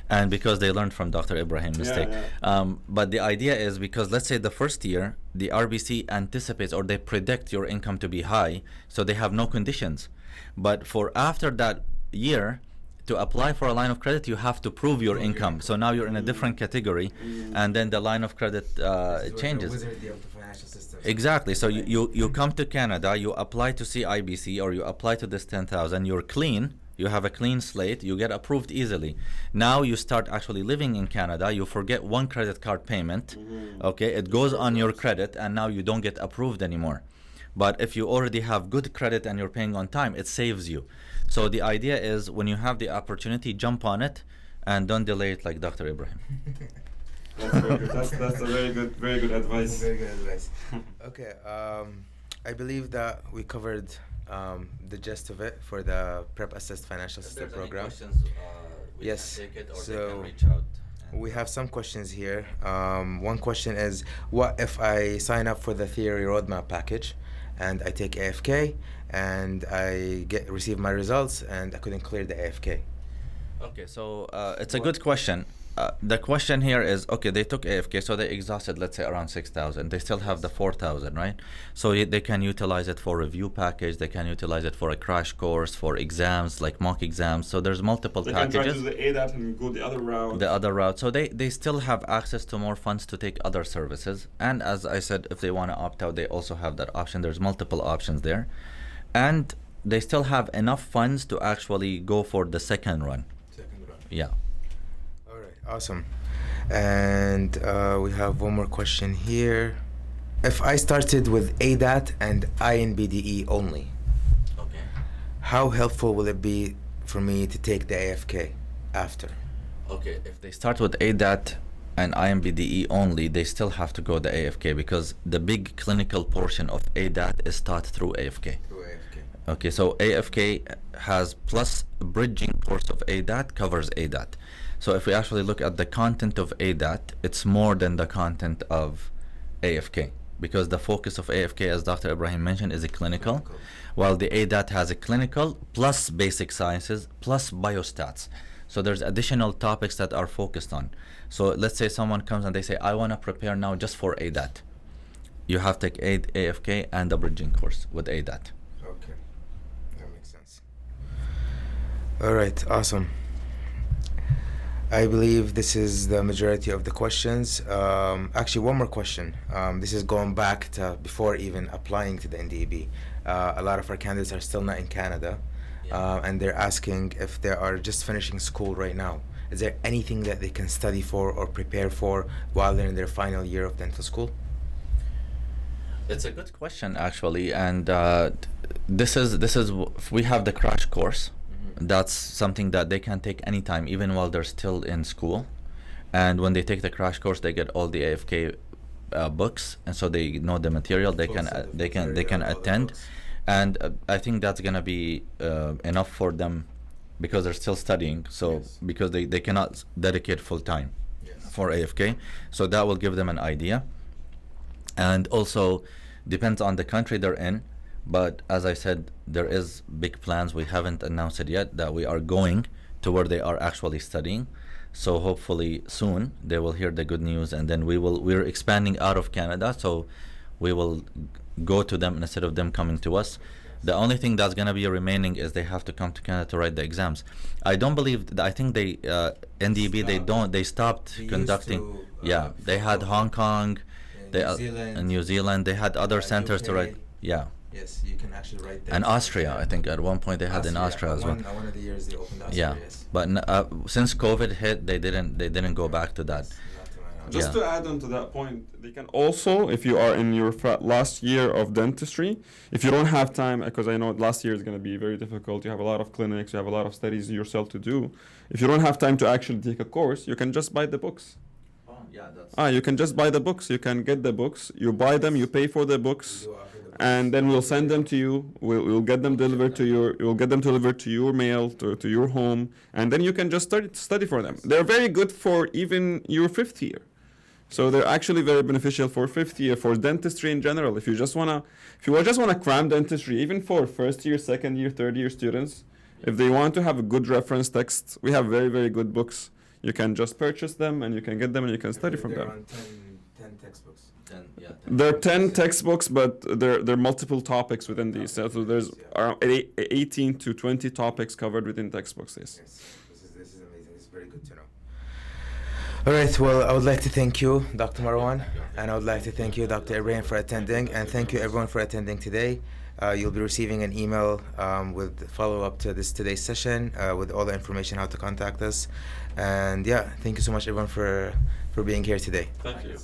Speaker 3: and because they learned from Dr. Ibrahim's mistake. But the idea is, because let's say the first year, the RBC anticipates or they predict your income to be high, so they have no conditions. But for after that year, to apply for a line of credit, you have to prove your income. So now you're in a different category, and then the line of credit changes. Exactly. So you come to Canada, you apply to CIBC or you apply to this 10,000. You're clean. You have a clean slate. You get approved easily. Now you start actually living in Canada. You forget one credit card payment. Okay, it goes on your credit, and now you don't get approved anymore. But if you already have good credit and you're paying on time, it saves you. So the idea is, when you have the opportunity, jump on it and don't delay it, like Dr. Ibrahim.
Speaker 2: That's very good. That's a very good advice.
Speaker 1: Very good advice. Okay, I believe that we covered the gist of it for the Prep Assist Financial System program.
Speaker 3: If there's any questions, we
Speaker 1: yes.
Speaker 3: can take it, or
Speaker 1: So
Speaker 3: they can reach out.
Speaker 1: We have some questions here. One question is, what if I sign up for the theory roadmap package and I take AFK and I receive my results and I couldn't clear the AFK?
Speaker 3: Okay, so it's a good question. The question here is, okay, they took AFK, so they exhausted, let's say, around 6,000. They still have the 4,000, right? So they can utilize it for review package. They can utilize it for a crash course, for exams, like mock exams. So there's multiple packages.
Speaker 2: They can try to do the ADAT and go the other route.
Speaker 3: So they still have access to more funds to take other services. And as I said, if they want to opt out, they also have that option. There's multiple options there. And they still have enough funds to actually go for the second run. Yeah.
Speaker 1: Awesome. And we have one more question here. If I started with ADAT and INBDE only,
Speaker 3: okay,
Speaker 1: how helpful will it be for me to take the AFK after?
Speaker 3: Okay, if they start with ADAT and INBDE only, they still have to go the AFK, because the big clinical portion of ADAT is taught through AFK. Okay, so AFK has plus bridging course of ADAT covers ADAT. So if we actually look at the content of ADAT, it's more than the content of AFK, because the focus of AFK, as Dr. Ibrahim mentioned, is a clinical, while the ADAT has a clinical plus basic sciences plus biostats. So there's additional topics that are focused on. So let's say someone comes and they say, I want to prepare now just for ADAT. You have to take AFK and the bridging course with ADAT.
Speaker 1: Okay, that makes sense. All right, awesome. I believe this is the majority of the questions. Actually, one more question. This is going back to before even applying to the NDEB. A lot of our candidates are still not in Canada, and they're asking if they are just finishing school right now. Is there anything that they can study for or prepare for while they're in their final year of dental school?
Speaker 3: It's a good question, actually, and this is we have the crash course. That's something that they can take anytime, even while they're still in school. And when they take the crash course, they get all the AFK books, and so they know the material. They can attend, and I think that's gonna be enough for them, because they're still studying. So because they cannot dedicate full time for AFK, so that will give them an idea. And also depends on the country they're in. But as I said, there is big plans. We haven't announced it yet, that we are going to where they are actually studying. So hopefully soon they will hear the good news, and then we're expanding out of Canada, so we will go to them instead of them coming to us. The only thing that's gonna be remaining is they have to come to Canada to write the exams. I don't believe I think they NDEB they stopped conducting. They had Hong Kong, New Zealand. They had other centers to write.
Speaker 1: Yes, you can actually write that.
Speaker 3: And Austria, I think at one point they had in Austria as well.
Speaker 1: One of the years they opened Austria.
Speaker 3: Yeah,
Speaker 1: Yes.
Speaker 3: but since COVID hit, they didn't go back to that.
Speaker 1: Yes, not to my knowledge.
Speaker 2: Just
Speaker 3: Yeah.
Speaker 2: to add on to that point, they can also, if you are in your last year of dentistry, if you don't have time, because I know last year is going to be very difficult, you have a lot of clinics, you have a lot of studies yourself to do. If you don't have time to actually take a course, you can just buy the books.
Speaker 3: Oh, yeah, that's.
Speaker 2: You can just buy the books. You can get the books. You buy them. You pay for the books,
Speaker 1: We do offer the books.
Speaker 2: and then we'll send them to you. We'll get them delivered to your. We'll get them delivered to your mail to your home, and then you can just study for them. They're very good for even your 5th year. So they're actually very beneficial for 5th year, for dentistry in general. If you just wanna cram dentistry, even for 1st year, 2nd year, 3rd year students, if they want to have a good reference text, we have very, very good books. You can just purchase them and you can get them and you can study from
Speaker 1: They're
Speaker 2: them.
Speaker 1: on 10 textbooks.
Speaker 3: 10, yeah, 10.
Speaker 2: There are 10 textbooks, but there are multiple topics within these. So there's around 18 to 20 topics covered within textbooks. Yes.
Speaker 1: Yes, this is amazing. This is very good to know. All right. Well, I would like to thank you, Dr. Marwan, and I would like to thank you, Dr. Ibrahim, for attending, and thank you everyone for attending today. You'll be receiving an email with follow-up to today's session with all the information how to contact us. And yeah, thank you so much everyone for being here today.
Speaker 2: Thank you.